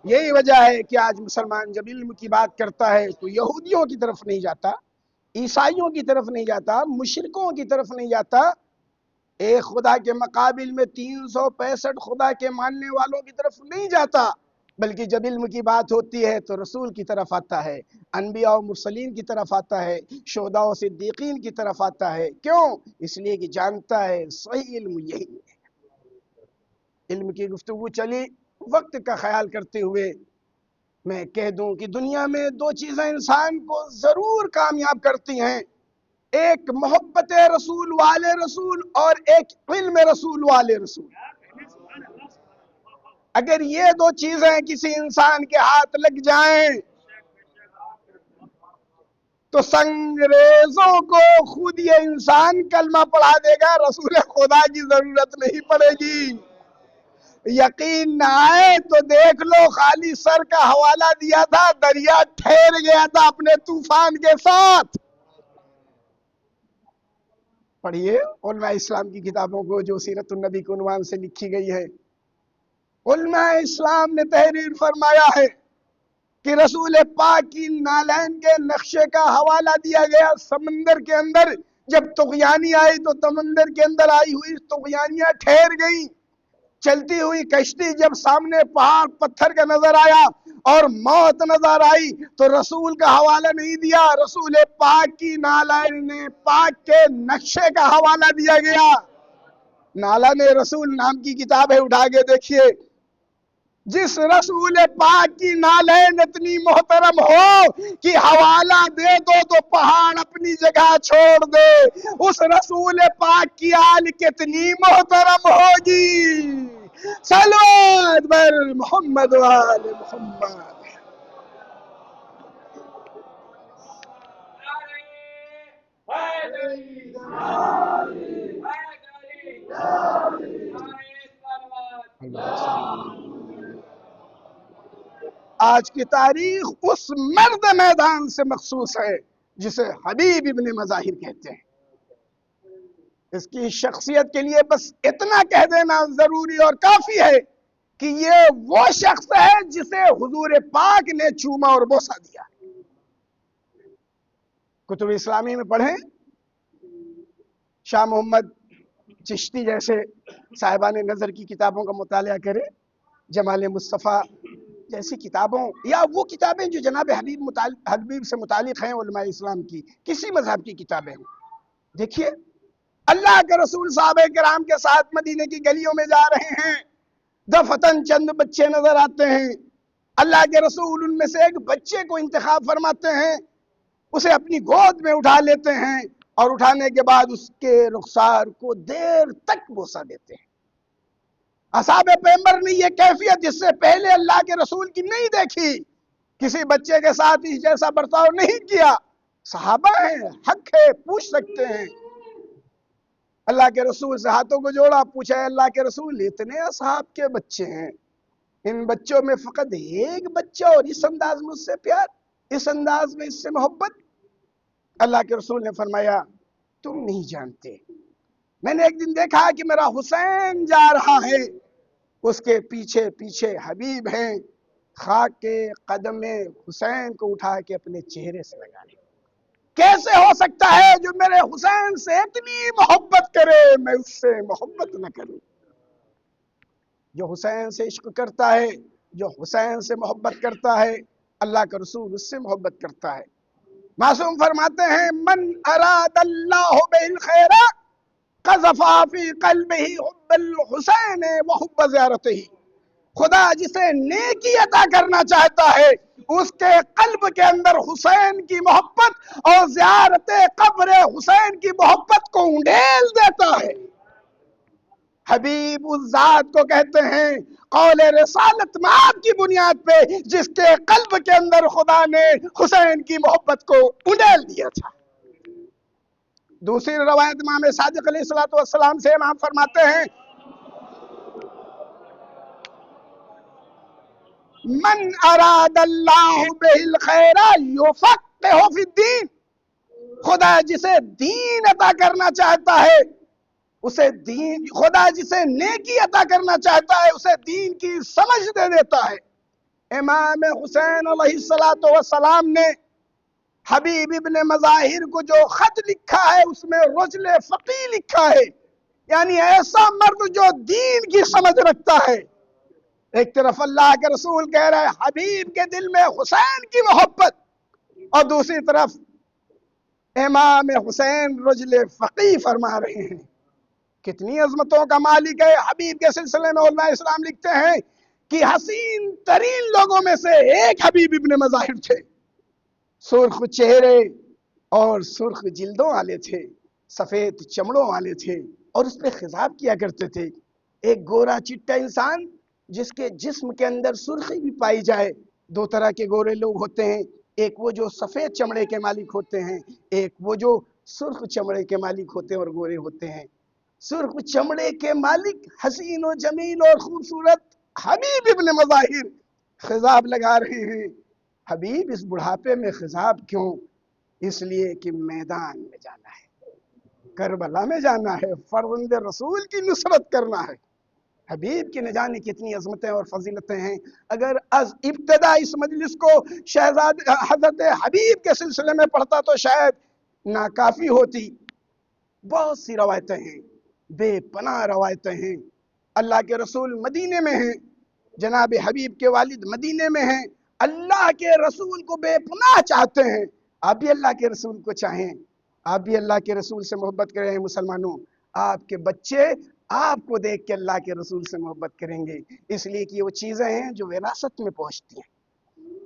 یہی وجہ ہے کہ آج مسلمان جب علم کی بات کرتا ہے تو یہودیوں کی طرف نہیں جاتا، عیسائیوں کی طرف نہیں جاتا، مشرکوں کی طرف نہیں جاتا، ایک خدا کے مقابل میں 365 خدا کے ماننے والوں کی طرف نہیں جاتا، بلکہ جب علم کی بات ہوتی ہے تو رسول کی طرف آتا ہے، انبیاء و مرسلین کی طرف آتا ہے، شہداء و صدیقین کی طرف آتا ہے۔ کیوں؟ اس لیے کہ جانتا ہے صحیح علم یہی ہے۔ علم کی گفتگو چلی، وقت کا خیال کرتے ہوئے میں کہہ دوں کہ دنیا میں دو چیزیں انسان کو ضرور کامیاب کرتی ہیں، ایک محبت رسول والے رسول اور ایک علم رسول والے رسول۔ اگر یہ دو چیزیں کسی انسان کے ہاتھ لگ جائیں تو سنگریزوں کو خود یہ انسان کلمہ پڑھا دے گا، رسول خدا کی ضرورت نہیں پڑے گی۔ یقین نہ آئے تو دیکھ لو، خالی سر کا حوالہ دیا تھا، دریا ٹھہر گیا تھا اپنے طوفان کے ساتھ۔ پڑھیے علماء اسلام کی کتابوں کو جو سیرت النبی کے عنوان سے لکھی گئی ہے۔ علماء اسلام نے تحریر فرمایا ہے کہ رسول پاک کی نالین کے نقشے کا حوالہ دیا گیا۔ سمندر کے اندر جب طغیانی آئی تو سمندر کے اندر آئی ہوئی طغیانیاں ٹھہر گئیں، چلتی ہوئی کشتی جب سامنے پہاڑ پتھر کا نظر آیا اور موت نظر آئی تو رسول کا حوالہ نہیں دیا، رسول پاک کی نالین پاک کے نقشے کا حوالہ دیا گیا۔ نالین رسول نام کی کتاب ہے، اٹھا کے دیکھیے۔ جس رسول پاک کی نالین اتنی محترم ہو کہ حوالہ دے دو تو پہاڑ اپنی جگہ چھوڑ دے، اس رسول پاک کی آل کتنی محترم ہوگی۔ صلوات بر محمد و آل محمد۔ آج کی تاریخ اس مرد میدان سے مخصوص ہے جسے حبیب ابن مظاہر کہتے ہیں۔ اس کی شخصیت کے لیے بس اتنا کہہ دینا ضروری اور کافی ہے کہ یہ وہ شخص ہے جسے حضور پاک نے چوما اور بوسہ دیا۔ کتب اسلامی میں پڑھیں، شاہ محمد چشتی جیسے صاحبان نظر کی کتابوں کا مطالعہ کریں، جمال مصطفیٰ جیسی کتابوں، یا وہ کتابیں جو جناب حبیب سے متعلق ہیں علماء اسلام کی، کسی مذہب کی کتابیں ہیں، دیکھیے اللہ کے رسول صحابہ کرام کے ساتھ مدینے کی گلیوں میں جا رہے ہیں، دفتن چند بچے نظر آتے ہیں، اللہ کے رسول ان میں سے ایک بچے کو انتخاب فرماتے ہیں، اسے اپنی گود میں اٹھا لیتے ہیں اور اٹھانے کے بعد اس کے رخسار کو دیر تک بوسہ دیتے ہیں۔ اصحاب پیغمبر نے یہ کیفیت اس سے پہلے اللہ کے رسول کی نہیں دیکھی کسی بچے کے ساتھ اس جیسا برتاؤ نہیں کیا. صحابہ ہیں، حق ہے، پوچھ سکتے ہیں. اللہ کے رسول سے ہاتھوں کو جوڑا، پوچھا اللہ کے رسول اتنے اصحاب کے بچے ہیں، ان بچوں میں فقط ایک بچہ اور اس انداز میں اس سے پیار، اس انداز میں اس سے محبت. اللہ کے رسول نے فرمایا تم نہیں جانتے، میں نے ایک دن دیکھا کہ میرا حسین جا رہا ہے، اس کے پیچھے پیچھے حبیب ہیں، خاک کے قدم میں حسین کو اٹھا کے اپنے چہرے سے لگا لے. کیسے ہو سکتا ہے جو میرے حسین سے اتنی محبت کرے میں اس سے محبت نہ کروں؟ جو حسین سے عشق کرتا ہے، جو حسین سے محبت کرتا ہے، اللہ کا رسول اس سے محبت کرتا ہے. معصوم فرماتے ہیں من اراد اللہ بالخیر قذف فی قلبہ حب الحسین وحب زیارتہ. خدا جسے نیکی عطا کرنا چاہتا ہے اس کے قلب کے اندر حسین کی محبت اور زیارت قبر حسین کی محبت کو انڈیل دیتا ہے. حبیب اس ذات کو کہتے ہیں قول رسالت مآب کی بنیاد پہ جس کے قلب کے اندر خدا نے حسین کی محبت کو انڈیل دیا تھا. دوسری روایت امام صادق علیہ السلام سے امام فرماتے ہیں من اراد اللہ بالخیر یفقہہ فی الدین. خدا جسے دین عطا کرنا چاہتا ہے اسے دین، خدا جسے نیکی عطا کرنا چاہتا ہے اسے دین کی سمجھ دے دیتا ہے. امام حسین علیہ السلام نے حبیب ابن مظاہر کو جو خط لکھا ہے اس میں رجل فقی لکھا ہے، یعنی ایسا مرد جو دین کی سمجھ رکھتا ہے. ایک طرف اللہ کے رسول کہہ رہے حبیب کے دل میں حسین کی محبت، اور دوسری طرف امام حسین رجل فقی فرما رہے ہیں. کتنی عظمتوں کا مالک ہے. حبیب کے سلسلے میں علماء اسلام لکھتے ہیں کہ حسین ترین لوگوں میں سے ایک حبیب ابن مظاہر تھے. سرخ چہرے اور سرخ جلدوں والے تھے، سفید چمڑوں والے تھے اور اس پہ خضاب کیا کرتے تھے. ایک گورا چٹا انسان جس کے جسم کے اندر سرخی بھی پائی جائے. دو طرح کے گورے لوگ ہوتے ہیں، ایک وہ جو سفید چمڑے کے مالک ہوتے ہیں، ایک وہ جو سرخ چمڑے کے مالک ہوتے ہیں اور گورے ہوتے ہیں. سرخ چمڑے کے مالک حسین و جمیل اور خوبصورت حبیب ابن مظاہر خضاب لگا رہے ہیں. حبیب اس بڑھاپے میں خضاب کیوں؟ اس لیے کہ میدان میں جانا ہے، کربلا میں جانا ہے، فرزند رسول کی نصرت کرنا ہے. حبیب کی نہ جانے کتنی عظمتیں اور فضیلتیں ہیں. اگر از ابتدا اس مجلس کو شہزاد حضرت حبیب کے سلسلے میں پڑھتا تو شاید ناکافی ہوتی. بہت سی روایتیں ہیں، بے پناہ روایتیں ہیں. اللہ کے رسول مدینے میں ہیں، جناب حبیب کے والد مدینے میں ہیں، اللہ کے رسول کو بے پناہ چاہتے ہیں. آپ بھی اللہ کے رسول کو چاہیں، آپ بھی اللہ کے رسول سے محبت کریں. مسلمانوں، آپ کے بچے آپ کو دیکھ کے اللہ کے رسول سے محبت کریں گے، اس لیے کہ وہ چیزیں ہیں جو وراثت میں پہنچتی ہیں.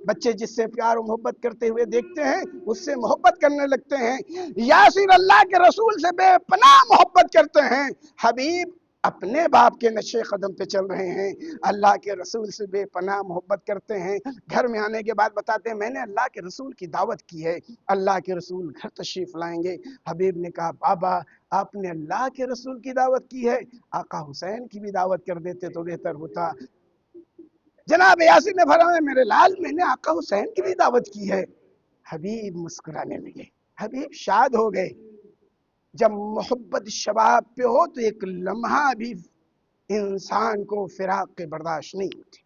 بچے جس سے پیار و محبت کرتے ہوئے دیکھتے ہیں اس سے محبت کرنے لگتے ہیں. یاسین اللہ کے رسول سے بے پناہ محبت کرتے ہیں. حبیب اپنے باپ کے نقش قدم پہ چل رہے ہیں، اللہ کے رسول سے بے پناہ محبت کرتے ہیں. گھر میں آنے کے بعد بتاتے ہیں میں نے اللہ کے رسول کی دعوت کی ہے. اللہ کے رسول گھر تشریف لائیں گے. حبیب نے کہا بابا آپ نے اللہ کے رسول کی دعوت کی ہے، آقا حسین کی بھی دعوت کر دیتے تو بہتر ہوتا. جناب یاسین نے فرمایا میرے لال میں نے آقا حسین کی بھی دعوت کی ہے. حبیب مسکرانے لگے، حبیب شاد ہو گئے. جب محبت شباب پہ ہو تو ایک لمحہ بھی انسان کو فراق کے برداشت نہیں ہوتی.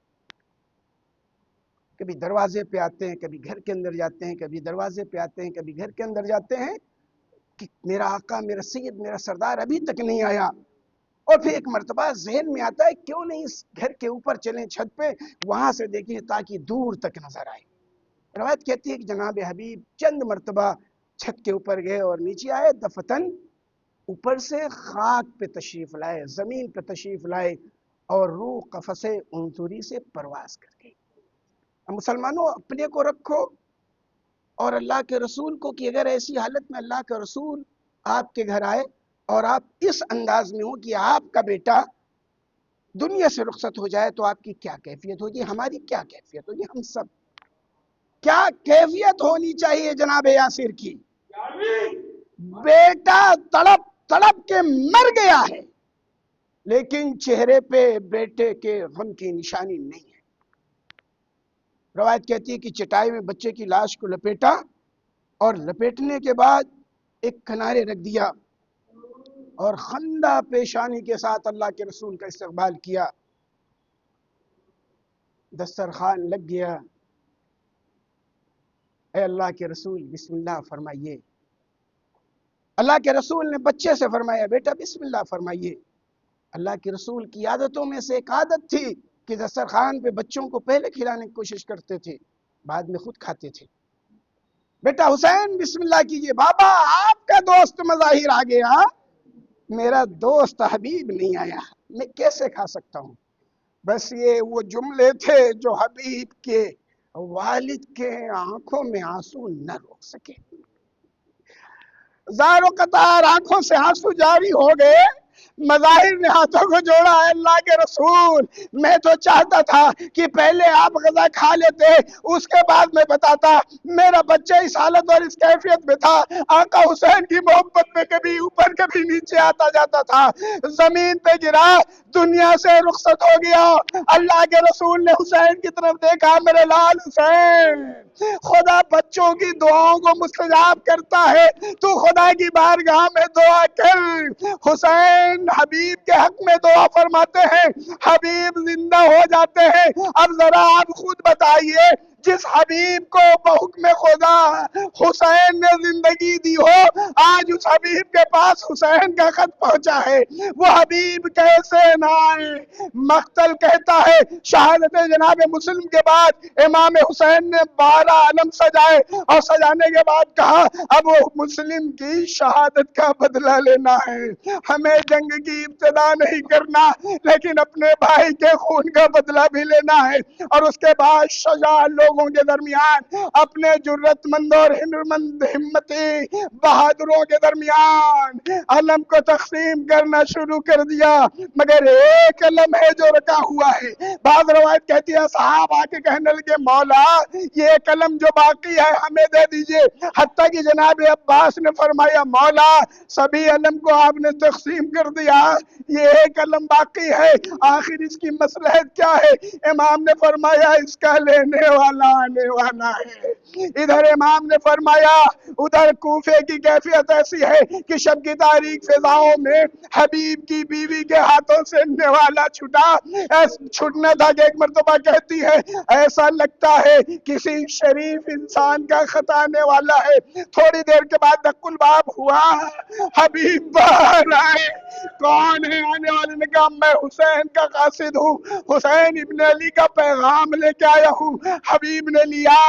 کبھی دروازے پہ آتے ہیں، کبھی گھر کے اندر جاتے ہیں، کبھی دروازے پہ آتے ہیں، کبھی گھر کے اندر جاتے ہیں کہ میرا آقا، میرا سید، میرا سردار ابھی تک نہیں آیا. اور پھر ایک مرتبہ ذہن میں آتا ہے کیوں نہیں اس گھر کے اوپر چلیں چھت پہ، وہاں سے دیکھیں تاکہ دور تک نظر آئے. روایت کہتی ہے کہ جناب حبیب چند مرتبہ چھت کے اوپر گئے اور نیچے آئے، دفتن اوپر سے خاک پہ تشریف لائے، زمین پہ تشریف لائے اور روح قفس انطوری سے پرواز کر گئی. مسلمانوں اپنے کو رکھو اور اللہ کے رسول کو کہ اگر ایسی حالت میں اللہ کا رسول آپ کے گھر آئے اور آپ اس انداز میں ہو کہ آپ کا بیٹا دنیا سے رخصت ہو جائے تو آپ کی کیا کیفیت ہوگی، ہماری کیا کیفیت ہوگی. ہم سب کیا کیفیت ہونی چاہیے جناب یاسر کی؟ بیٹا تڑپ تڑپ کے مر گیا ہے، لیکن چہرے پہ بیٹے کے غم کی نشانی نہیں ہے۔ روایت کہتی ہے کہ چٹائی میں بچے کی لاش کو لپیٹا اور لپیٹنے کے بعد ایک کنارے رکھ دیا اور خندہ پیشانی کے ساتھ اللہ کے رسول کا استقبال کیا۔ دسترخوان لگ گیا، اے اللہ کے رسول بسم اللہ فرمائیے۔ اللہ کے رسول نے بچے سے فرمایا بیٹا بسم اللہ فرمائیے۔ اللہ کے رسول کی عادتوں میں سے ایک عادت تھی کہ دسترخوان پہ بچوں کو پہلے کھلانے کی کوشش کرتے تھے، بعد میں خود کھاتے تھے۔ بیٹا حسین بسم اللہ کیجئے۔ بابا آپ کا دوست مظاہر آ گیا، میرا دوست حبیب نہیں آیا، میں کیسے کھا سکتا ہوں؟ بس یہ وہ جملے تھے جو حبیب کے والد کے آنکھوں میں آنسو نہ روک سکے۔ زاروں قطار آنکھوں سے آنسو جاری ہو گئے۔ مظاہر نے ہاتھوں کو جوڑا، اے اللہ کے رسول میں تو چاہتا تھا کہ پہلے آپ غذا کھا لیتے، اس کے بعد میں بتاتا۔ میرا بچہ اس حالت اور اس کیفیت میں تھا، آقا حسین کی محبت میں کبھی اوپر کبھی نیچے آتا جاتا تھا، زمین پہ گرا، دنیا سے رخصت ہو گیا۔ اللہ کے رسول نے حسین کی طرف دیکھا، میرے لال حسین، خدا بچوں کی دعاؤں کو مستجاب کرتا ہے، تو خدا کی بارگاہ میں دعا کر۔ حسین حبیب کے حق میں دعا فرماتے ہیں، حبیب زندہ ہو جاتے ہیں۔ اب ذرا آپ خود بتائیے، جس حبیب کو بحکم خدا حسین نے زندگی دی ہو، آج اس حبیب کے پاس حسین کا خط پہنچا ہے، وہ حبیب کیسے نہ آئے؟ مقتل کہتا ہے شہادت جناب مسلم کے بعد امام حسین نے 12 علم سجائے اور سجانے کے بعد کہا اب وہ مسلم کی شہادت کا بدلہ لینا ہے، ہمیں جنگ کی ابتدا نہیں کرنا لیکن اپنے بھائی کے خون کا بدلہ بھی لینا ہے۔ اور اس کے بعد شجاع لوگوں کے درمیان اپنے جرت مند اور ہمتی بہادروں کے درمیان علم کو تقسیم کرنا شروع کر دیا، مگر ایک علم ہے جو رکا ہوا ہے۔ بعض روایت کہتی ہے صحاب آ کے کہنے لگے مولا یہ ایک علم جو باقی ہے ہمیں دے دیجئے، حتیٰ کہ جناب عباس نے فرمایا مولا سبھی علم کو آپ نے تقسیم کر دیا، یہ ایک علم باقی ہے، آخر اس کی مصلحت کیا ہے؟ امام نے فرمایا اس کا لینے والا آنے والا ہے۔ ادھر امام نے فرمایا ادھر کوفے کی کیفیت ایسی ہے کہ شب کی تاریک فضاؤں میں حبیب کی بیوی کے ہاتھوں سے نوالا چھٹنا تھا کہ ایک مرتبہ کہتی ہے ایسا لگتا ہے کسی شریف انسان کا خط آنے والا ہے۔ تھوڑی دیر کے بعد دق الباب ہوا، حبیب باہر آئے، کون ہے آنے والے نے کہا میں حسین کا قاصد ہوں، حسین ابن علی کا پیغام لے کے آیا ہوں۔ حبیب نے لیا،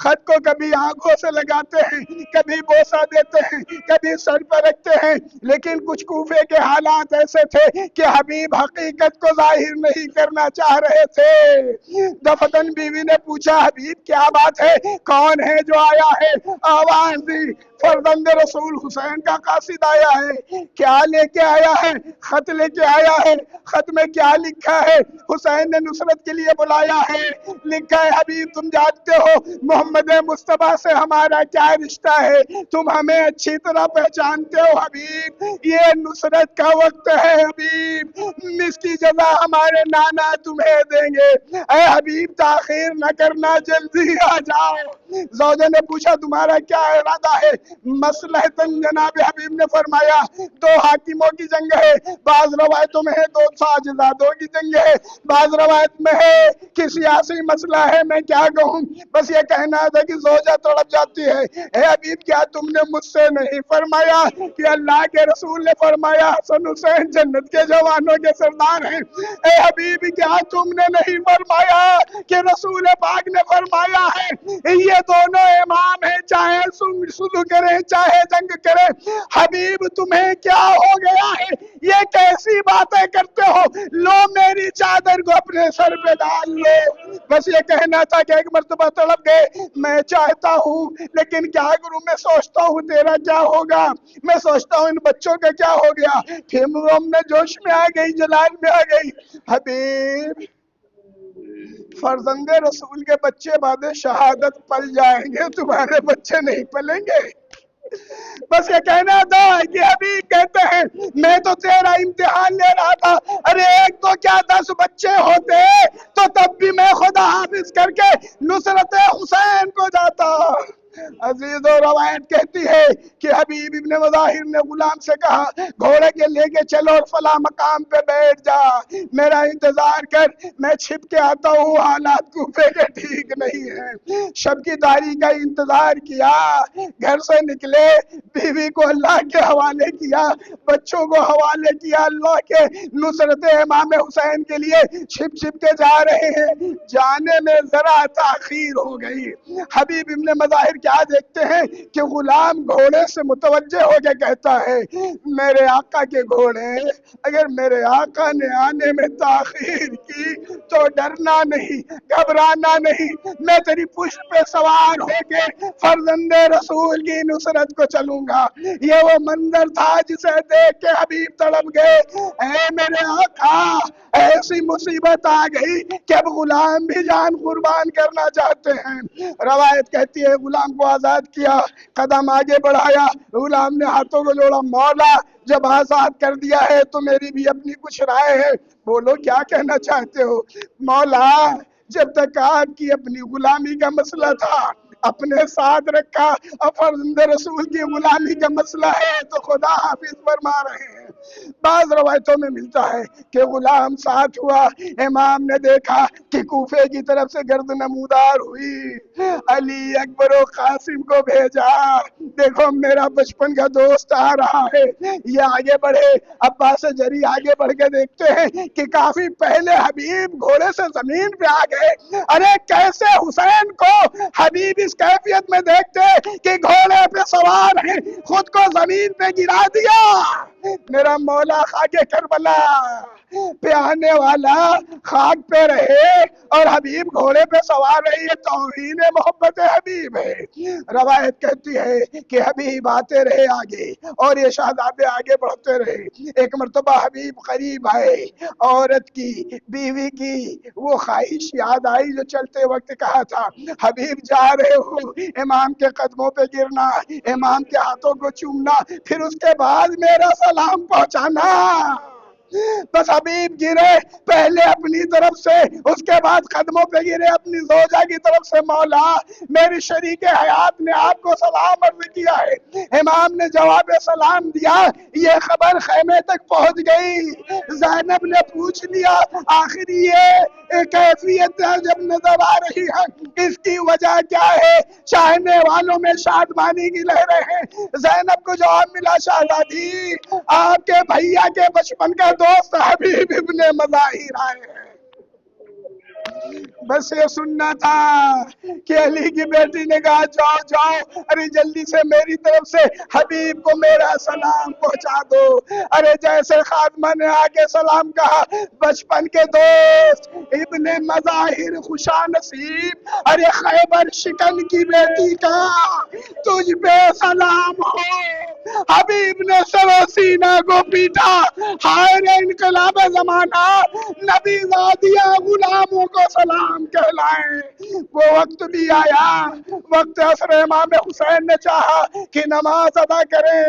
خط کو کبھی آنکھوں سے لگاتے ہیں، کبھی بوسہ دیتے ہیں، کبھی سر پر رکھتے ہیں، لیکن کچھ کوفے کے حالات ایسے تھے کہ حبیب حقیقت کو ظاہر نہیں کرنا چاہ رہے تھے۔ دفتن بیوی نے پوچھا حبیب کیا بات ہے، کون ہے جو آیا ہے؟ آواز دی فرزند رسول حسین کا قاصد آیا ہے۔ کیا لے کے آیا ہے؟ خط لے کے آیا ہے۔ خط میں کیا لکھا ہے؟ حسین نے نصرت کے لیے بلایا ہے، لکھا ہے حبیب تم جانتے ہو محمد مصطفیٰ سے ہمارا کیا رشتہ ہے، تم ہمیں اچھی طرح پہچانتے ہو حبیب، یہ نصرت کا وقت ہے حبیب، اس کی جزا ہمارے نانا تمہیں دیں گے، اے حبیب تاخیر نہ کرنا جلدی آ جاؤ۔ زوجہ نے پوچھا تمہارا کیا ارادہ ہے؟ مصلحتاً جناب حبیب نے فرمایا 2 حاکموں کی جنگ ہے، بعض روایتوں میں ہے 2 ساجزادوں کی جنگ ہے، بعض روایت میں ہے کہ سیاسی مسئلہ ہے، میں کیا کہوں، بس یہ کہنا تھا کہ زوجہ تڑپ جاتی ہے، اے حبیب کیا تم نے مجھ سے نہیں فرمایا کہ اللہ کے رسول نے فرمایا حسن حسین جنت کے جوانوں کے سردار ہیں، اے حبیب کیا تم نے نہیں فرمایا کہ رسول پاک نے فرمایا ہے یہ دونوں امام ہیں، چاہے سلو کریں چاہے جنگ کریں۔ حبیب تمہیں کیا ہو گیا ہے، یہ کیسی باتیں کرتے ہو، لو میری چادر کو اپنے سر پہ ڈال لو۔ بس یہ کہنا تھا کہ ایک مرتبہ تڑپ گئے، میں چاہتا ہوں لیکن کیا کروں، میں سوچتا ہوں تیرا کیا ہوگا، میں سوچتا ہوں ان بچوں کا کیا ہو گیا، پھر میں جوش میں آ گئی، جلال میں آ گئی، حبیب فرزند رسول کے بچے بعد شہادت پل جائیں گے، تمہارے بچے نہیں پلیں گے۔ بس یہ کہنا تھا کہ ابھی کہتے ہیں میں تو تیرا امتحان لے رہا تھا، ارے ایک تو کیا 10 بچے ہوتے تو تب بھی میں خدا حافظ کر کے نصرت حسین کو جاتا۔ عزیز و روایت کہتی ہے کہ حبیب ابن مظاہر نے غلام سے کہا گھوڑے کے لے کے چلو اور فلاں مقام پہ بیٹھ جا، میرا انتظار کر، میں چھپ کے آتا ہوں، حالات کوفے کے ٹھیک نہیں ہیں۔ شب کی تاریکی کا انتظار کیا، گھر سے نکلے، بیوی کو اللہ کے حوالے کیا، بچوں کو حوالے کیا اللہ کے، نصرت امام حسین کے لیے چھپ چھپ کے جا رہے ہیں، جانے میں ذرا تاخیر ہو گئی۔ حبیب ابن مظاہر کیا دیکھتے ہیں کہ غلام گھوڑے سے متوجہ ہو کے کہتا ہے میرے آقا کے گھوڑے، اگر میرے آقا نے آنے میں تاخیر کی تو ڈرنا نہیں، گھبرانا نہیں، میں تیری پشت پہ سوار ہو کے فرزند رسول کی نصرت کو چلوں گا۔ یہ وہ منظر تھا جسے دیکھ کے حبیب تڑپ گئے، اے میرے آقا ایسی مصیبت آ گئی کہ اب غلام بھی جان قربان کرنا چاہتے ہیں۔ روایت کہتی ہے غلام کو آزاد کیا، قدم آگے بڑھایا، غلام نے ہاتھوں کو جوڑا، مولا جب آزاد کر دیا ہے تو میری بھی اپنی کچھ رائے ہے، بولو کیا کہنا چاہتے ہو؟ مولا جب تک آپ کی اپنی غلامی کا مسئلہ تھا اپنے ساتھ رکھا، اب فرزند رسول کی غلامی کا مسئلہ ہے تو خدا حافظ فرما رہے ہیں۔ بعض روایتوں میں ملتا ہے کہ غلام ساتھ ہوا، امام نے دیکھا کہ کوفے کی طرف سے گرد نمودار ہوئی، علی اکبر و قاسم کو بھیجا، دیکھو میرا بچپن کا دوست آ رہا ہے، یہ آگے بڑھے۔ عباس جری آگے بڑھ کے دیکھتے ہیں کہ کافی پہلے حبیب گھوڑے سے زمین پہ آ گئے، ارے کیسے حسین کو حبیب اس کیفیت میں دیکھتے کہ گھوڑے پہ سوار ہیں، خود کو زمین پہ گرا دیا۔ میرا مولا خاک کربلا پہ آنے والا خاک پہ رہے اور حبیب گھوڑے پہ سوار رہی ہے، توہین محبت حبیب ہے۔ روایت کہتی ہے کہ حبیب آتے رہے آگے اور یہ شہزادے آگے بڑھتے رہے۔ ایک مرتبہ حبیب قریب آئے، عورت کی، بیوی کی وہ خواہش یاد آئی جو چلتے وقت کہا تھا، حبیب جا رہے ہو امام کے قدموں پہ گرنا، امام کے ہاتھوں کو چومنا، پھر اس کے بعد میرا سلام پہنچانا۔ بس حبیب گرے پہلے اپنی طرف سے، اس کے بعد قدموں پہ گرے اپنی زوجہ کی طرف سے، مولا میری شریک حیات نے آپ کو سلام عرض کیا ہے۔ امام نے جواب سلام دیا، یہ خبر خیمے تک پہنچ گئی، زینب نے پوچھ لیا آخر یہ کیفیت جب نظر آ رہی ہے اس کی وجہ کیا ہے؟ چاہنے والوں میں شادمانی کی لہریں ہیں۔ زینب کو جواب ملا شہزادی آپ کے بھیا کے بچپن کا دوست حبیب ابن مظاہر آئے ہیں۔ بس یہ سننا تھا کہ علی کی بیٹی نے کہا جاؤ جاؤ، ارے جلدی سے میری طرف سے حبیب کو میرا سلام پہنچا دو۔ ارے جیسے خادمہ نے آگے سلام کہا، بچپن کے دوست ابن مظاہر خوشا نصیب، ارے خیبر شکن کی بیٹی کا تجھ پہ سلام ہو۔ حبیب نے سر و سینہ کو پیٹا، ہائے رے انقلاب زمانہ، نبی زادیہ غلاموں کو سلام کہلائیں۔ وہ وقت بھی آیا، وقت عصر امام حسین نے چاہا کہ نماز ادا کریں،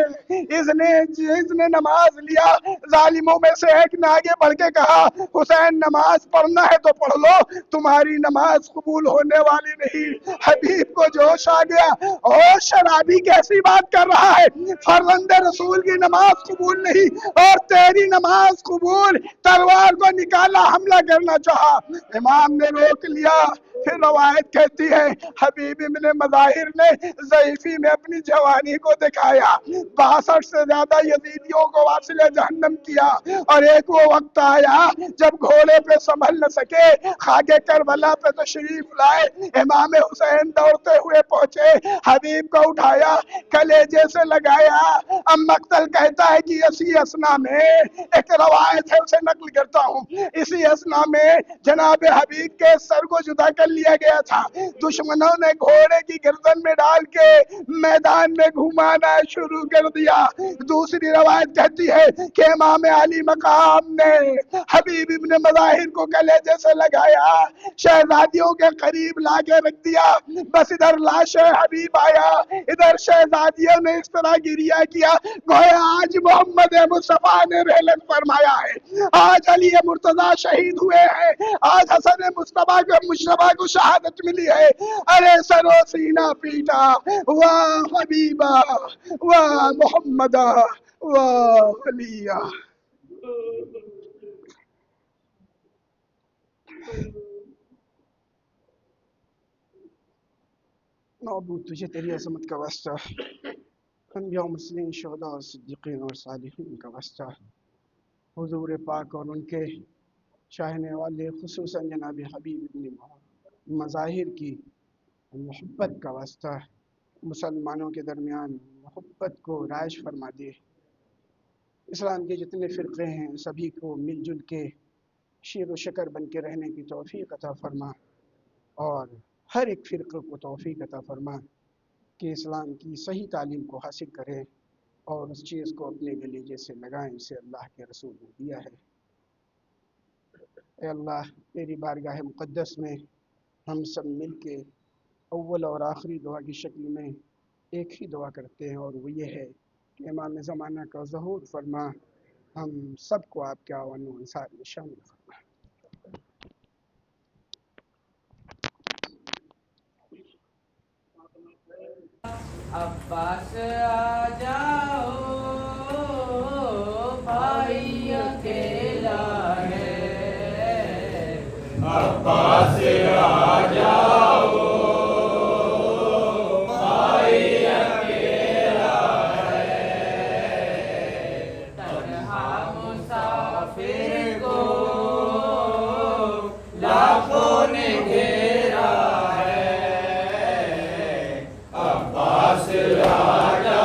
اس نے نماز لیا، ظالموں میں سے ایک نے آگے بڑھ کے کہا حسین نماز پڑھنا ہے تو پڑھ لو، تمہاری نماز قبول ہونے والی نہیں۔ حبیب کو جوش آ گیا، اور شرابی کیسی بات کر رہا ہے، فرزند رسول کی نماز قبول نہیں اور تیری نماز قبول، تلوار کو نکالا، حملہ کرنا چاہا، امام نے روک لیا۔ پھر روایت کہتی ہے حبیب ابن مظاہر نے ضعیفی میں اپنی جوانی کو دکھایا، 62 سے زیادہ یزیدیوں کو واصل جہنم کیا، اور ایک وہ وقت آیا جب گھوڑے پہ سنبھل نہ سکے، خاک کربلا پہ تشریف لائے، امام حسین دوڑتے ہوئے پہنچے، حبیب کو اٹھایا، کلیجے سے لگایا۔ اب مقتل کہتا ہے کہ اسی اسنا میں ایک روایت ہے، اسے نقل کرتا ہوں، اسی اسنا میں جناب حبیب کے سر کو جدا کر کر لیا گیا تھا، دشمنوں نے گھوڑے کی گردن میں ڈال کے میدان میں گھمانا شروع کر دیا۔ دوسری روایت کہتی ہے کہ امام علی مقام نے حبیب ابن مظاہر کو کلیجے سے لگایا، شہزادیوں کے قریب لا کے رکھ دیا، بس ادھر لاش حبیب آیا، ادھر شہزادیوں نے اس طرح گریہ کیا گویا آج محمد مصطفیٰ نے رحلت فرمایا ہے، آج علی مرتضیٰ شہید ہوئے ہیں، آج حسن مصطفیٰ کو شہادت ملی ہے۔ ارے سر و سینہ پیٹا، واہ حبیبہ واہ محمدہ واہ علیہ۔ معبود تجھے تیری عظمت کا واسطہ، انبیاء مسلمین شہداء اور صدیقین اور صالحین کا واسطہ، حضور پاک اور ان کے چاہنے والے خصوصاً جناب حبیب ابن مظاہر کی محبت کا واسطہ، مسلمانوں کے درمیان محبت کو رائج فرما دے، اسلام کے جتنے فرقے ہیں سبھی کو مل جل کے شیر و شکر بن کے رہنے کی توفیق عطا فرما، اور ہر ایک فرقے کو توفیق عطا فرما کہ اسلام کی صحیح تعلیم کو حاصل کرے اور اس چیز کو اپنے گلیجے سے لگائیں جسے اللہ کے رسول نے دیا ہے۔ اے اللہ تیری بارگاہ مقدس میں ہم سب مل کے اول اور آخری دعا کی شکل میں ایک ہی دعا کرتے ہیں، اور وہ یہ ہے کہ امام زمانہ کا ظہور فرما، ہم سب کو آپ کے اعوان و انصار میں شامل فرما۔ عباس آ جاؤ بھائی اکیلا ہے، عباس آ جاؤ بھائی اکیلا ہے، تنہا مسافر کو لاکھوں نے گھیرا اکیلا ہے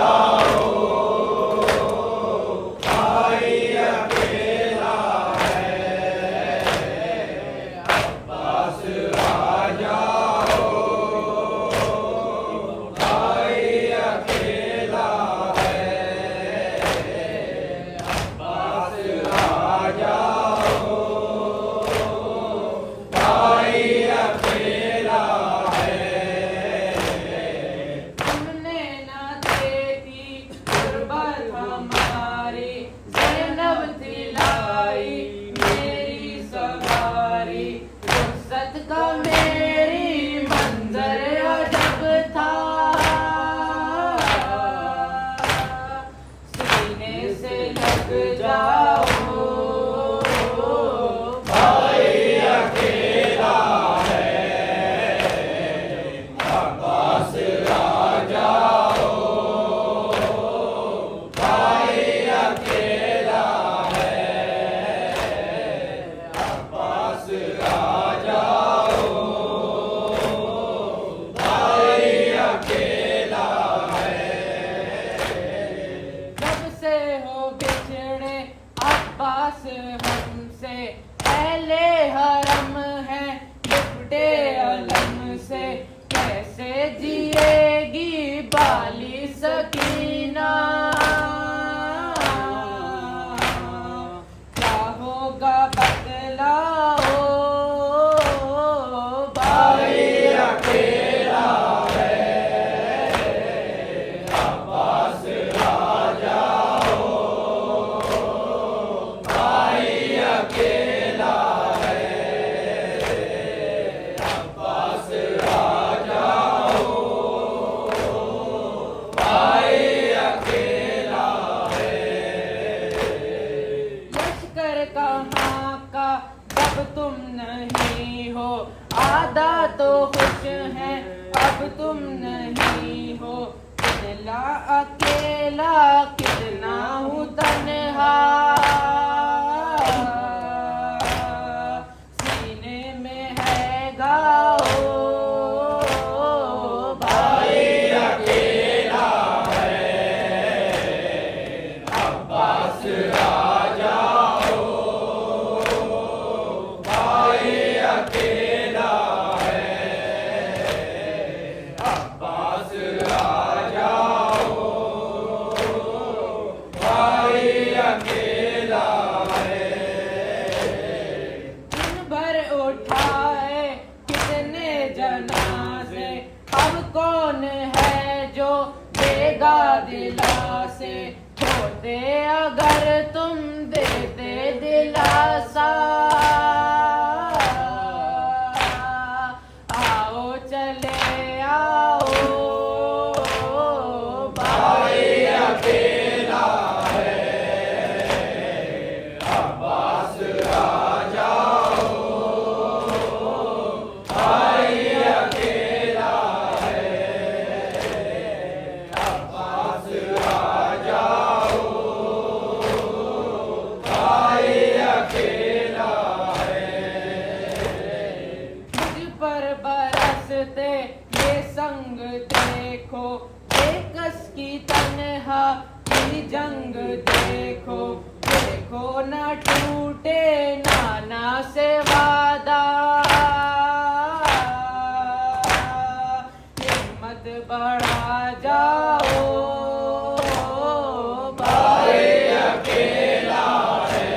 جنازے، اب کون ہے جو دے گا دلاسے، ہوتے اگر تم دیتے دلاسا، آؤ چلے آؤ بھائی اکیلا ہے، عباس آ جاؤ، بھائی اکیلا ہے، عباس آ جاؤ، بھائی اکیلا ہے، مجھ پر برستے یہ سنگ دیکھو، بے کس کی تنہا کی جنگ دیکھو، دیکھو نہ ٹوٹے نانا سے وعدہ، ہمت بڑھا جاؤ بھائی اکیلا ہے،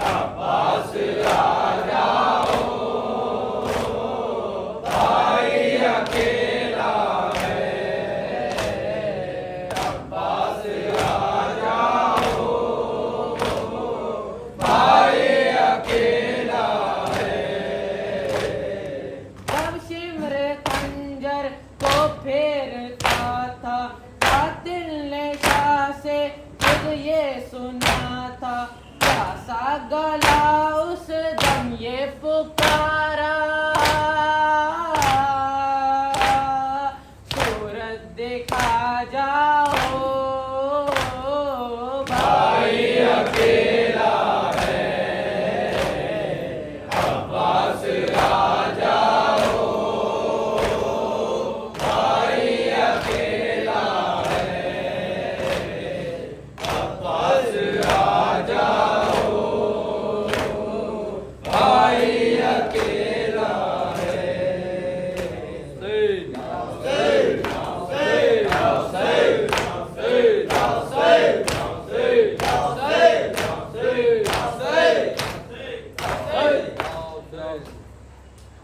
عباس آ جاؤ، بھائی اکیلا ہے، عباس آ جاؤ، بھائی اکیلا ہے، جب شمر خنجر کو پھیرتا تھا، قاتل نے شاہ سے خود یہ سنا تھا، پیاسا گلا اس دم یہ پکارا، صورت دکھا جاؤ بھائی اکیلا ہے، عباس آ جاؤ، بھائی اکیلا ہے، عباس آ جاؤ، بھائی اکیلا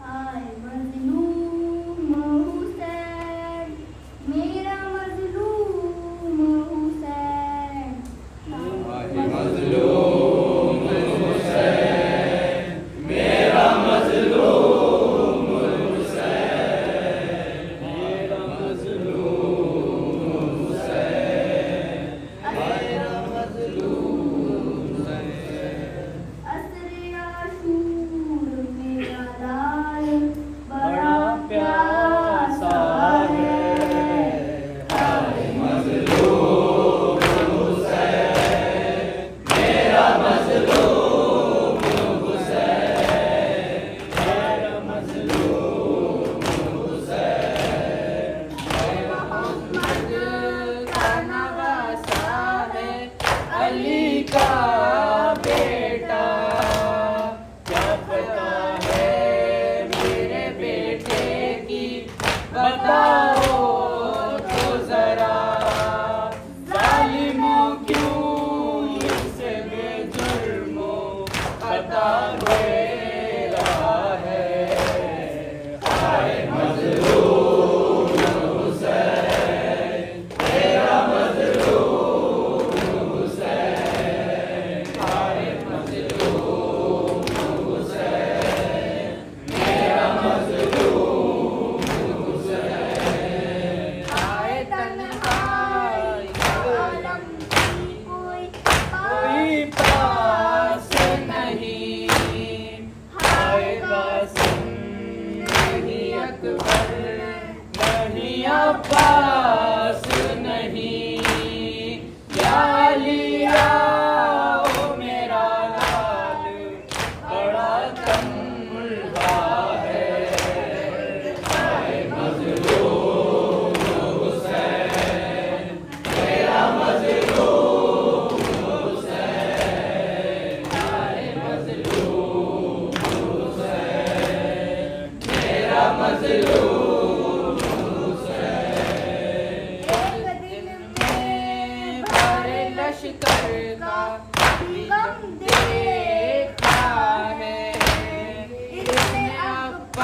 ہائے مظلوم حسین، میرا مظلوم حسین، مظلوم حسین، میرا مظلوم حسین، میرا مظلوم حسین، میرا مظلوم حسین، عصر عاشور میرا لال بڑا پیاسا ہے، مظلوم حسین، میرا مظلوم حسین، میرا مظلوم حسین، محمد کا نواسا ہے، علی کا بیٹا، کیا پتا ہے میرے بیٹے کی، بتاؤ تو ذرا، ظالموں کیوں اس سے بے جرموں خطا دے رہا ہے، مظلوم حسین، میرا مظلوم حسین، مظلوم حسین، میرا مظلوم حسین، آئے تنہائی عالم کی کوئی کوئی پاس نہیں، ہائے قاسم نہیں، اکبر نہیں، عباس نہیں، یا علی آؤ میرا لال بڑا کم ملوا ہے، مظلوم حسین، میرا مظلوم حسین، مظلوم حسین، میرا مظلوم حسین، ایک دن میں بھرے لشکر کا غم دیکھا ہے، ابن عباس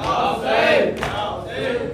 I'll say.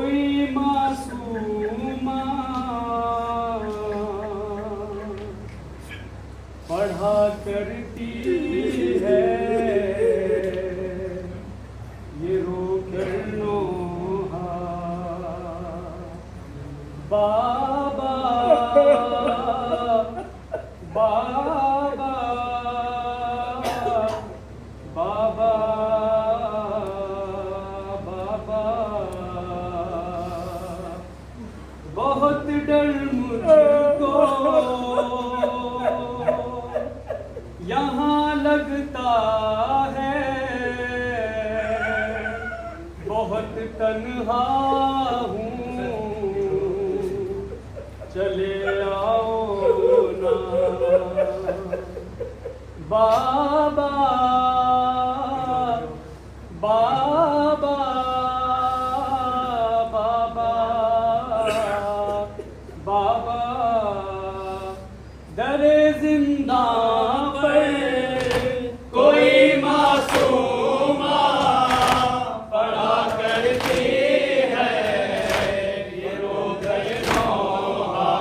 کوئی معصومہ پڑھا کرتی ہے یہ رو کر نوحہ بابا بابا بابا بابا بہت ڈر مجھ کو یہاں لگتا ہے بہت تنہا ہوں چلے آؤ نا بابا بابا بابا بابا در زندہ پر کوئی معصومہ پڑھا کرتی ہے یہ رو کر نوحہ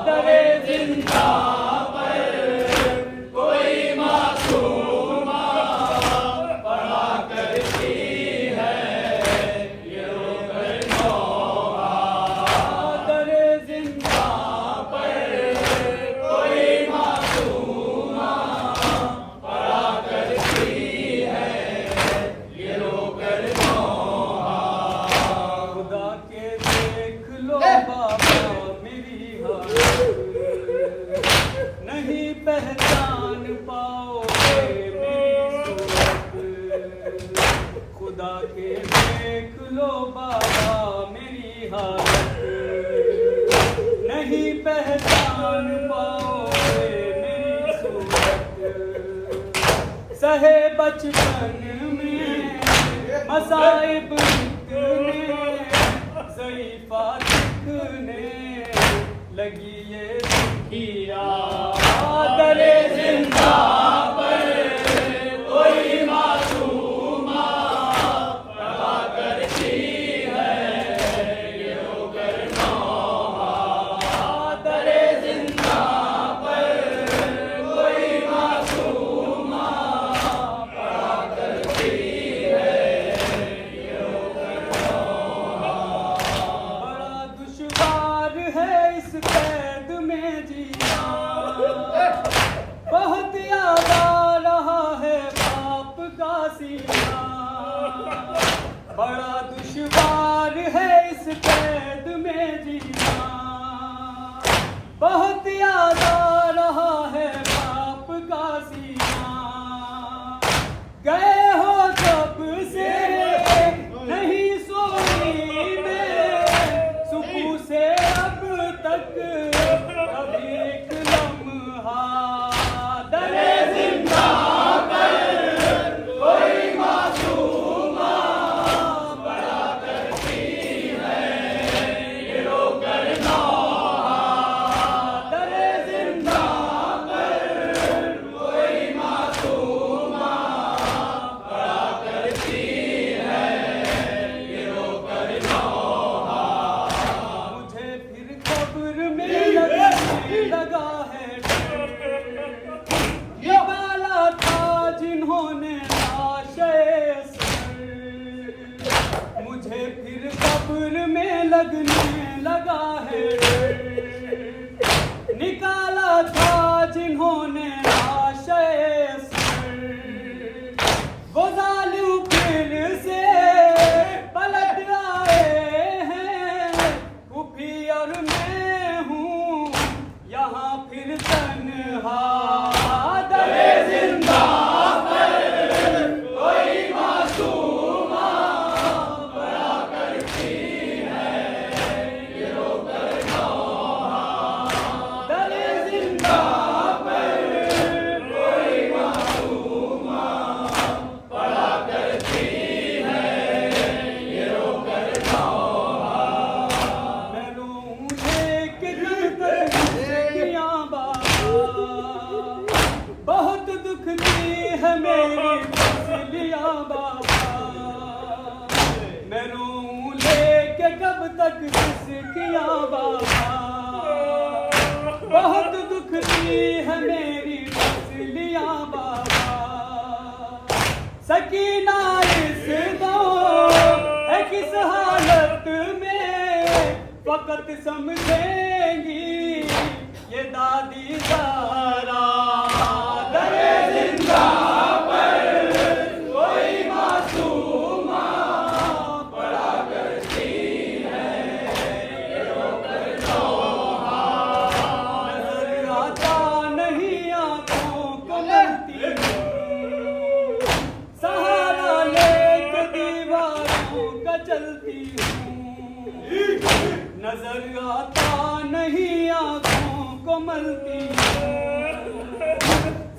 در زندہ پر کوئی معصومہ پڑھا کرتی ہے یہ رو کر نوحہ در زندہ پر کوئی معصومہ پڑھا کرتی ہے یہ رو کر نوحہ خدا کے دیکھ لو بابا میری حالت نہیں پہچان پاؤ گے میری صورت خدا کے دیکھ لو بابا میری حالت نہیں پہچان پاؤ گے میری صورت سہے بچپن میں مصائب اتنے ضعیفہ دکھنے لگی یہ دکھیا در زندہ پر کوئی معصومہ پڑھا کرتی ہے یہ رو کر نوحہ در زندہ پر کوئی معصومہ پڑھا کرتی ہے یہ رو کر نوحہ بڑا دشوار ہے اس قید میں جینا بہت یاد آ رہا ہے باپ کا سینہ بڑا دشوار ہے اس قید میں جینا بہت یاد آ رہا ہے باپ کا سینہ گئے ہو کب سے نہیں سوئی میں سکون سے اب تک کبھی ایک لمحہ در زندہ کوئی معصومہ پڑھا کرتی ہے یہ رو کر نوحہ در زندہ کوئی معصومہ پڑھا کرتی ہے یہ رو کر نوحہ مجھے پھر قبر میں لگنے لگا ہے یہ والا تھا جنہوں نے لاشے سر مجھے پھر قبر میں لگنے لگا ہے نکالا تھا جنہوں نے لاشے سر وہ ظالم پھر سے پلٹ آئے ہیں پھوپھی اور میں ہوں یہاں پھر تنہا در زندہ کوئی معصومہ پڑھا کرتی ہے یہ رو کر نوحہ در زندہ کب تک کس کیا بابا بہت دکھ دی ہے میری مچھلیاں بابا سکینہ اس دور ہے کس حالت میں فقط سمجھیں گی یہ دادی زہرا در زندہ پر کوئی معصومہ پڑا کرتی ہے رو کر نوحہ نظر آتا نہیں آنکھوں کو ملتی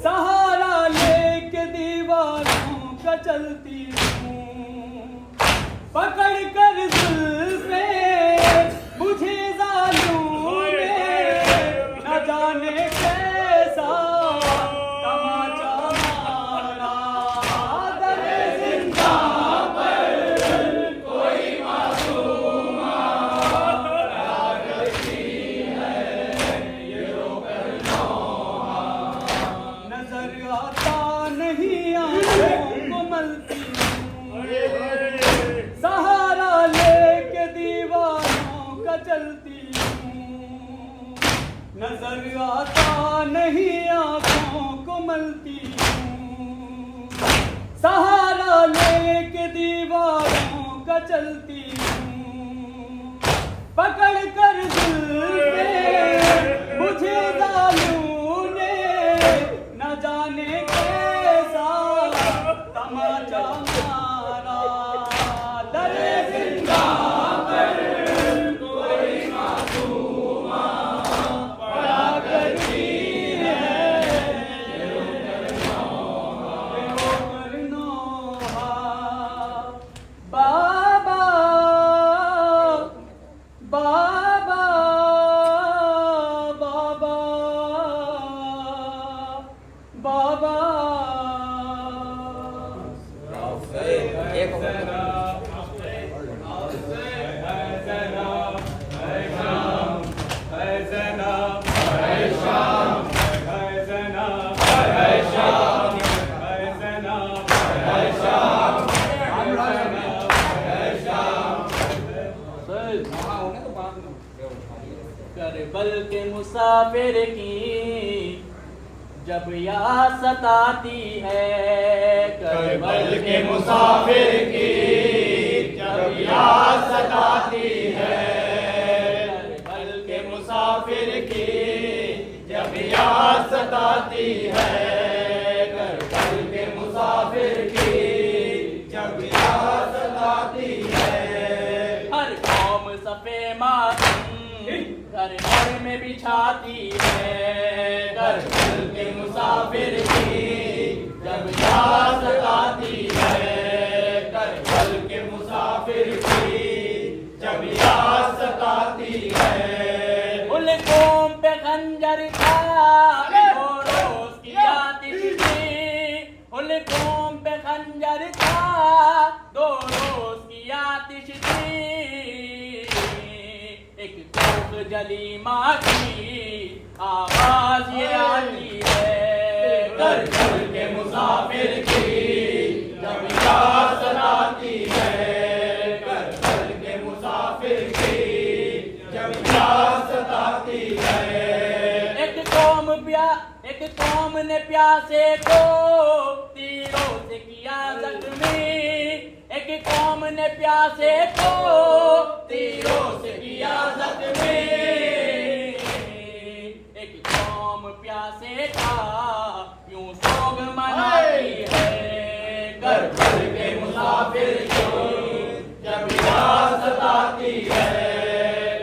سہارا لے کے دیواروں کا چلتی نظر آتا نہیں آنکھوں کو ملتی سہارا لے کے دیواروں کا چلتی پکڑ کر زلفیں مجھے ظالموں نے نہ جانے کیسا تماچا مارا در زندہ پر کوئی معصومہ پڑا کرتی ہے یہ رو کر نوحہ نظر آتا نہیں آنکھوں کو ملتی سہارا لے کے دیواروں کا چلتی نظر آتا نہیں آنکھوں کو ملتی سہارا لے کے دیواروں کا چلتی پکڑ کر زلفیں مجھے ظالموں نے نہ جانے کیسا تماچا مارا در زندہ پر کوئی معصومہ پڑا کرتی ہے رو کر نوحہ بابا بابا بابا بابا کربل کے مسافر کی جب یاد ستاتی ہے کربل کے مسافر کی جب یاد ستاتی ہے کربل کے مسافر کی جب یاد ستاتی ہے کربل کے مسافر کی جب یاد ستاتی ہے ہر قوم صفے ماتم گھر گھر میں بچھاتی ہے کربل کے مسافر کی جب یاد ستاتی ہے کربل کے مسافر کی جب یاد ستاتی ہے ان قوم پہ خنجر تھا دو روز کی آتش تھی ان قوم پہ خنجر تھا دو روز کی آتش تھی ایک کوک جلی ماں کی آواز یہ آتی ہے کربل کے مسافر کی جب یاد ستاتی ہے کربل کے مسافر کی جب یاد ستاتی ہے ایک قوم نے پیاسے کو تیروں سے کیا زخمی ایک قوم نے پیاسے کو تیروں سے کیا زخمی ایک قوم پیاسے کا یوں سوگ مناتی ہے کربل کے مسافر کی جب یاد ستاتی ہے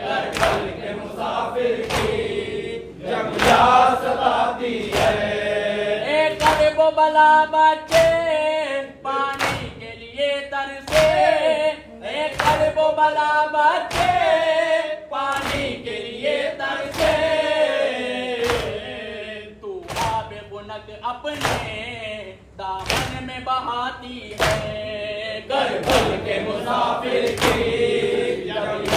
کربل کے مسافر کی جب یاد ستاتی ہے ایک کرب و بلا بچے پانی کے لیے ترسے ایک کرب و بلا بچے پانی کے لیے ترسے تو آب بنک اپنے دامن میں بہاتی ہے کربل کے مسافر کی جب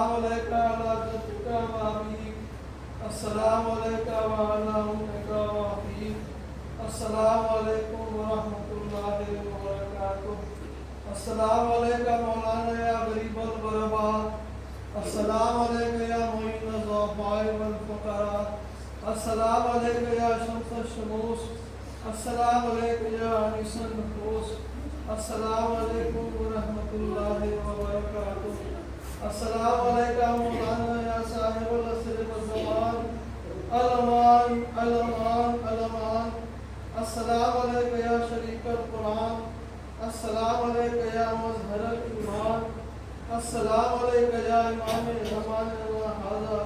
السلام علیکم علی جدک و ابیک السلام علیکم وعلی امک و ابیک السلام علیکم ورحمۃ اللہ وبرکاتہ السلام علیکم مولانا یا غریب الغرباء السلام علیکم یا معین الضعفاء والفقراء السلام علیکم یا شمس الشموس السلام علیکم یا انیس النفوس السلام علیکم ورحمۃ اللہ وبرکاتہ السلام علیکم مولانا یا صاحب العصر والزمان الامان الامان الامان السلام علیکم یا شریک القرآن السلام علیکم یا مظہر الایمان السلام علیکم یا امام زمانہ ھذا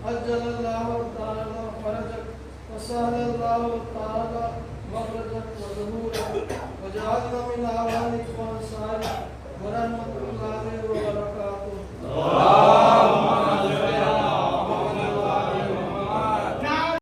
عجل اللہ تعالی فرجک وسهل الله تعالی مخرجک وظہورک وجعلنا من اعوانک وانصارک ورحمۃ اللہ